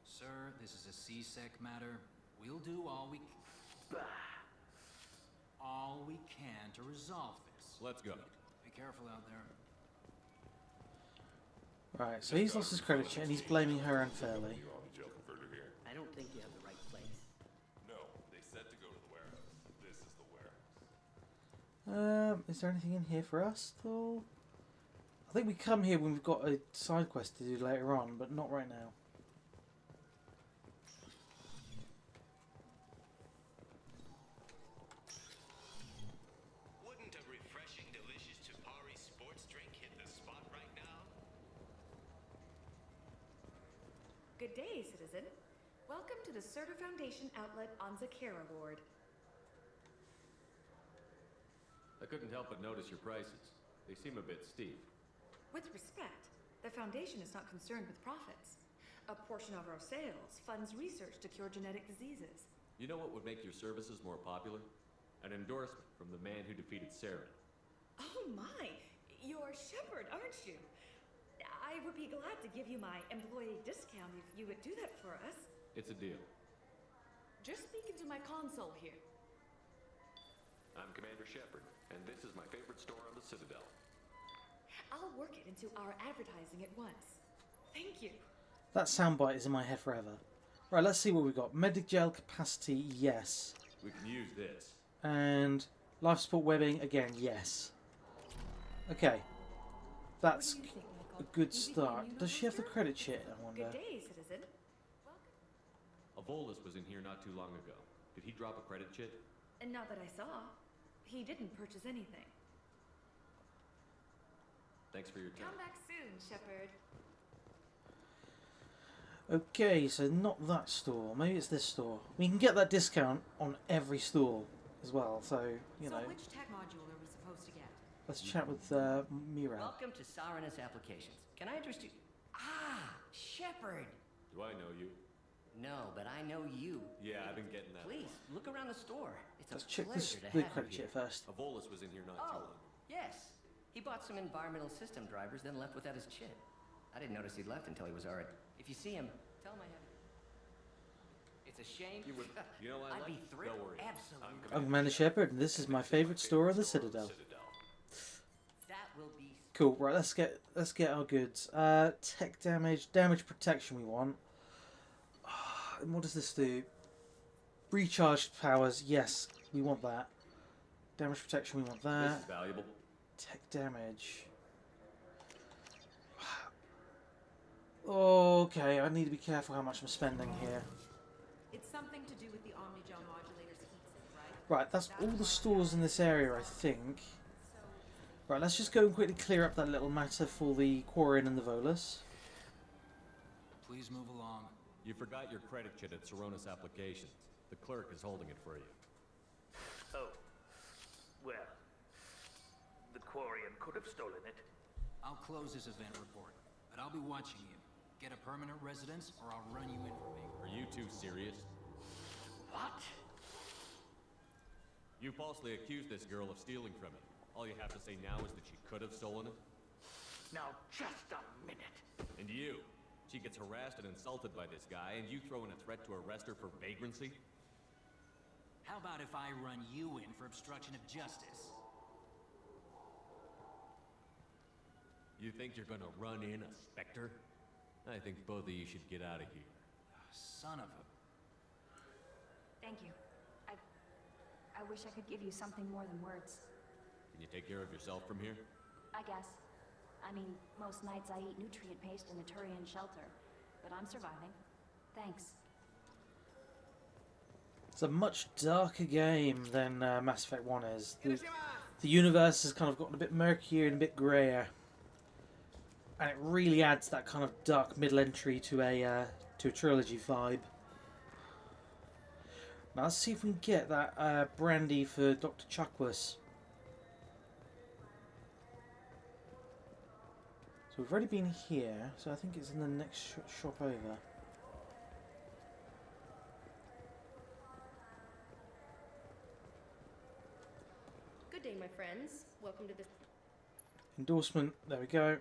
Sir, this is a C-Sec matter. We'll do all we can to resolve this. Let's go. Be careful out there. Right, so he's lost his credit check and he's blaming her unfairly. I don't think you have the right place. No, they said to go to the warehouse. This is the warehouse. Is there anything in here for us, though? I think we come here when we've got a side quest to do later on, but not right now. Wouldn't a refreshing, delicious Tupari sports drink hit the spot right now? Good day, citizen. Welcome to the Surtur Foundation outlet on Zakera Ward. I couldn't help but notice your prices. They seem a bit steep. With respect, the Foundation is not concerned with profits. A portion of our sales funds research to cure genetic diseases. You know what would make your services more popular? An endorsement from the man who defeated Saren. Oh my! You're Shepard, aren't you? I would be glad to give you my employee discount if you would do that for us. It's a deal. Just speak into my console here. I'm Commander Shepard, and this is my favorite store on the Citadel. I'll work it into our advertising at once. Thank you. That soundbite is in my head forever. Right, let's see what we've got. Medic gel capacity, yes. We can use this. And life support webbing, again, yes. Okay. That's a good start. Does she have the credit sheet, I wonder? Good day, citizen. Avolis was in here not too long ago. Did he drop a credit chit? And not that I saw. He didn't purchase anything. Thanks for your time. Come back soon, Shepard. Okay, so not that store. Maybe it's this store. We can get that discount on every store as well, so, you know. So which tech module are we supposed to get? Let's chat with Mira. Welcome to Sarenus Applications. Can I interest you? Ah, Shepard. Do I know you? No, but I know you. Yeah, I've been getting that. Please, look around the store. It's Let's a check pleasure this to the have credit you sheet here. first. Avolis was in here not too long. Yes. He bought some environmental system drivers, then left without his chit. I didn't notice he'd left until he was already. If you see him, tell him I have. It's a shame. You know, I'd be thrilled. Don't worry. Absolutely. I'm Commander Shepard, and this is my favourite store on the Citadel. That will be Cool. Right, let's get our goods. Tech damage, damage protection. We want. And what does this do? Recharged powers. Yes, we want that. Damage protection. We want that. This is valuable. Tech damage. Okay, I need to be careful how much I'm spending here. It's something to do with the Omnigel modulator's heatsink, right? Right, that's all the stores in this area, I think. Right, let's just go and quickly clear up that little matter for the Quarian and the Volus. Please move along. You forgot your credit chit at Sarenus Applications. The clerk is holding it for you. Oh. Well. The Quarian could have stolen it. I'll close this event report, but I'll be watching you. Get a permanent residence, or I'll run you in for me. Are you two serious? What? You falsely accused this girl of stealing from you. All you have to say now is that she could have stolen it? Now, just a minute. And you? She gets harassed and insulted by this guy, and you throw in a threat to arrest her for vagrancy? How about if I run you in for obstruction of justice? You think you're gonna run in a Spectre? I think both of you should get out of here. Son of a... Thank you. I wish I could give you something more than words. Can you take care of yourself from here? I guess. I mean, most nights I eat nutrient paste in a Turian shelter, but I'm surviving. Thanks. It's a much darker game than Mass Effect 1 is. The universe has kind of gotten a bit murkier and a bit greyer. And it really adds that kind of dark middle entry to a trilogy vibe. Now let's see if we can get that brandy for Dr. Chuckwus. So we've already been here, so I think it's in the next shop over. Good day, my friends. Welcome to this. Endorsement, there we go.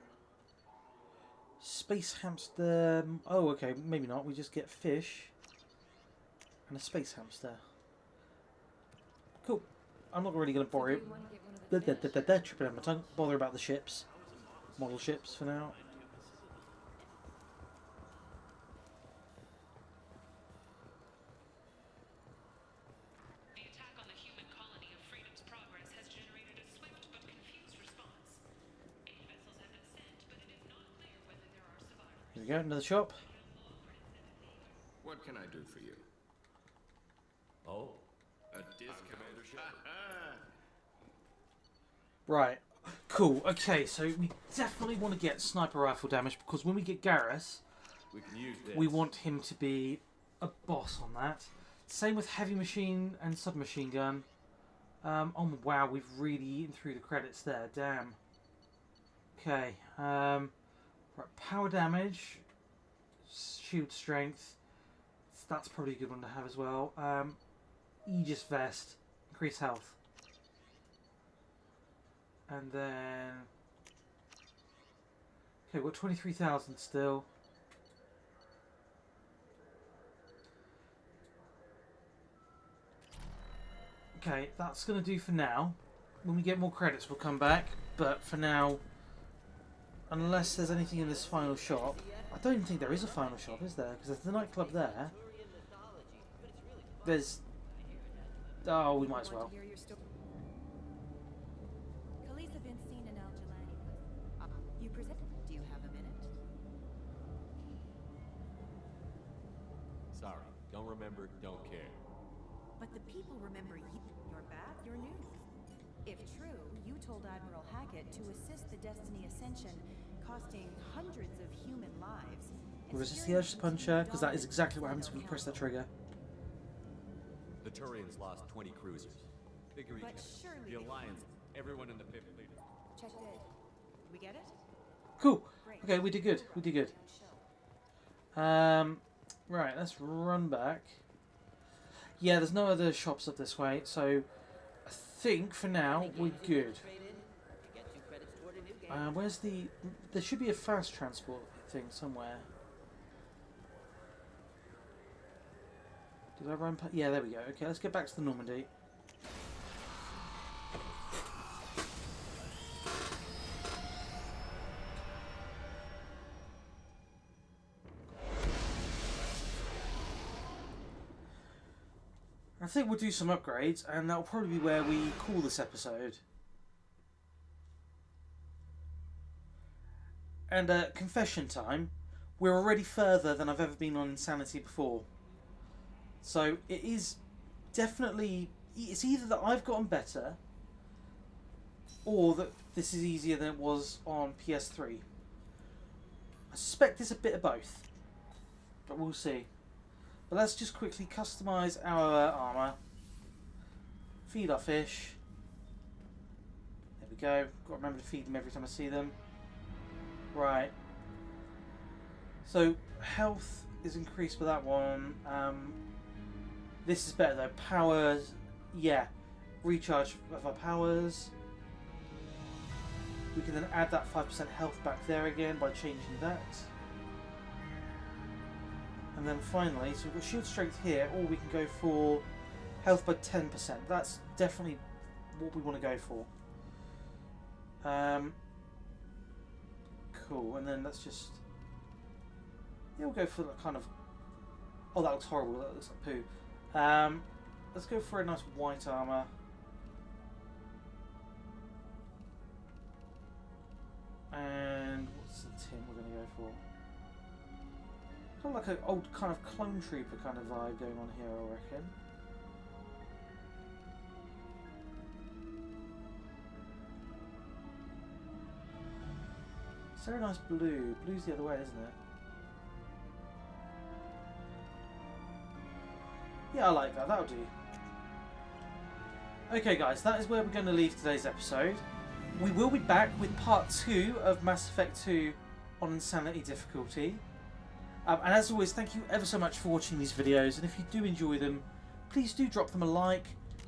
Space hamster. Oh, okay, maybe not. We just get fish and a space hamster. Cool. I'm not really going to bother. Tripping over my tongue. Bother about the ships, model ships for now. The attack on the human colony of Freedom's Progress has generated a swift but confused response. 8 vessels have been sent, but it is not clear whether there are survivors. Here we go, another shop. What can I do for you? Oh? A discount. Commander Shepard. Right. Cool. Okay, so we definitely want to get sniper rifle damage because when we get Garrus, we can use this. We want him to be a boss on that. Same with heavy machine and submachine gun. Oh wow, we've really eaten through the credits there. Damn. Okay. Right, power damage, shield strength. That's probably a good one to have as well. Aegis vest, increase health. And then... Okay, we've got 23,000 still. Okay, that's going to do for now. When we get more credits, we'll come back. But for now, unless there's anything in this final shop... I don't even think there is a final shop, is there? Because there's the nightclub there. There's... Oh, we might as well. Khaleesa Vincine and Al-Jalani. You present... Do you have a minute? Sorry, don't remember, don't care. But the people remember you. You're back, you're new. If true, you told Admiral Hackett to assist the Destiny Ascension, costing hundreds of human lives. Resist the urge to punch her, because that is exactly what happens when you press that trigger. The Turians lost 20 cruisers. Figure But surely the Alliance, everyone in the 5th Fleet. Checked it. We get it? Cool. Okay, we did good. We did good. Right, let's run back. Yeah, there's no other shops up this way, so I think for now we're good. Where's the... There should be a fast transport thing somewhere. Did I run past... Yeah, there we go. Okay, let's get back to the Normandy. I think we'll do some upgrades, and that'll probably be where we call this episode. And confession time, we're already further than I've ever been on Insanity before. So it is definitely... It's either that I've gotten better, or that this is easier than it was on PS3. I suspect it's a bit of both, but we'll see. But let's just quickly customise our armour. Feed our fish. There we go. Got to remember to feed them every time I see them. Right. So, health is increased by that one. This is better though. Powers. Yeah. Recharge of our powers. We can then add that 5% health back there again by changing that. And then finally, so we've got shield strength here, or we can go for health by 10%. That's definitely what we want to go for. Cool, and then let's just... Yeah, we'll go for that kind of... Oh, that looks horrible, that looks like poo. Let's go for a nice white armour. And what's the tin we're going to go for? Got like an old kind of clone trooper kind of vibe going on here, I reckon. Is there a nice blue? Blue's the other way, isn't it? Yeah, I like that. That'll do. Okay, guys, that is where we're going to leave today's episode. We will be back with part 2 of Mass Effect 2 on Insanity difficulty. And as always, thank you ever so much for watching these videos. And if you do enjoy them, please do drop them a like,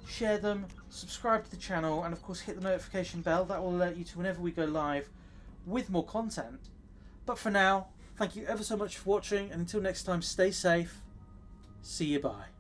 share them, subscribe to the channel, and of course hit the notification bell. That will alert you to whenever we go live with more content. But for now, thank you ever so much for watching, and until next time, stay safe. See you, bye.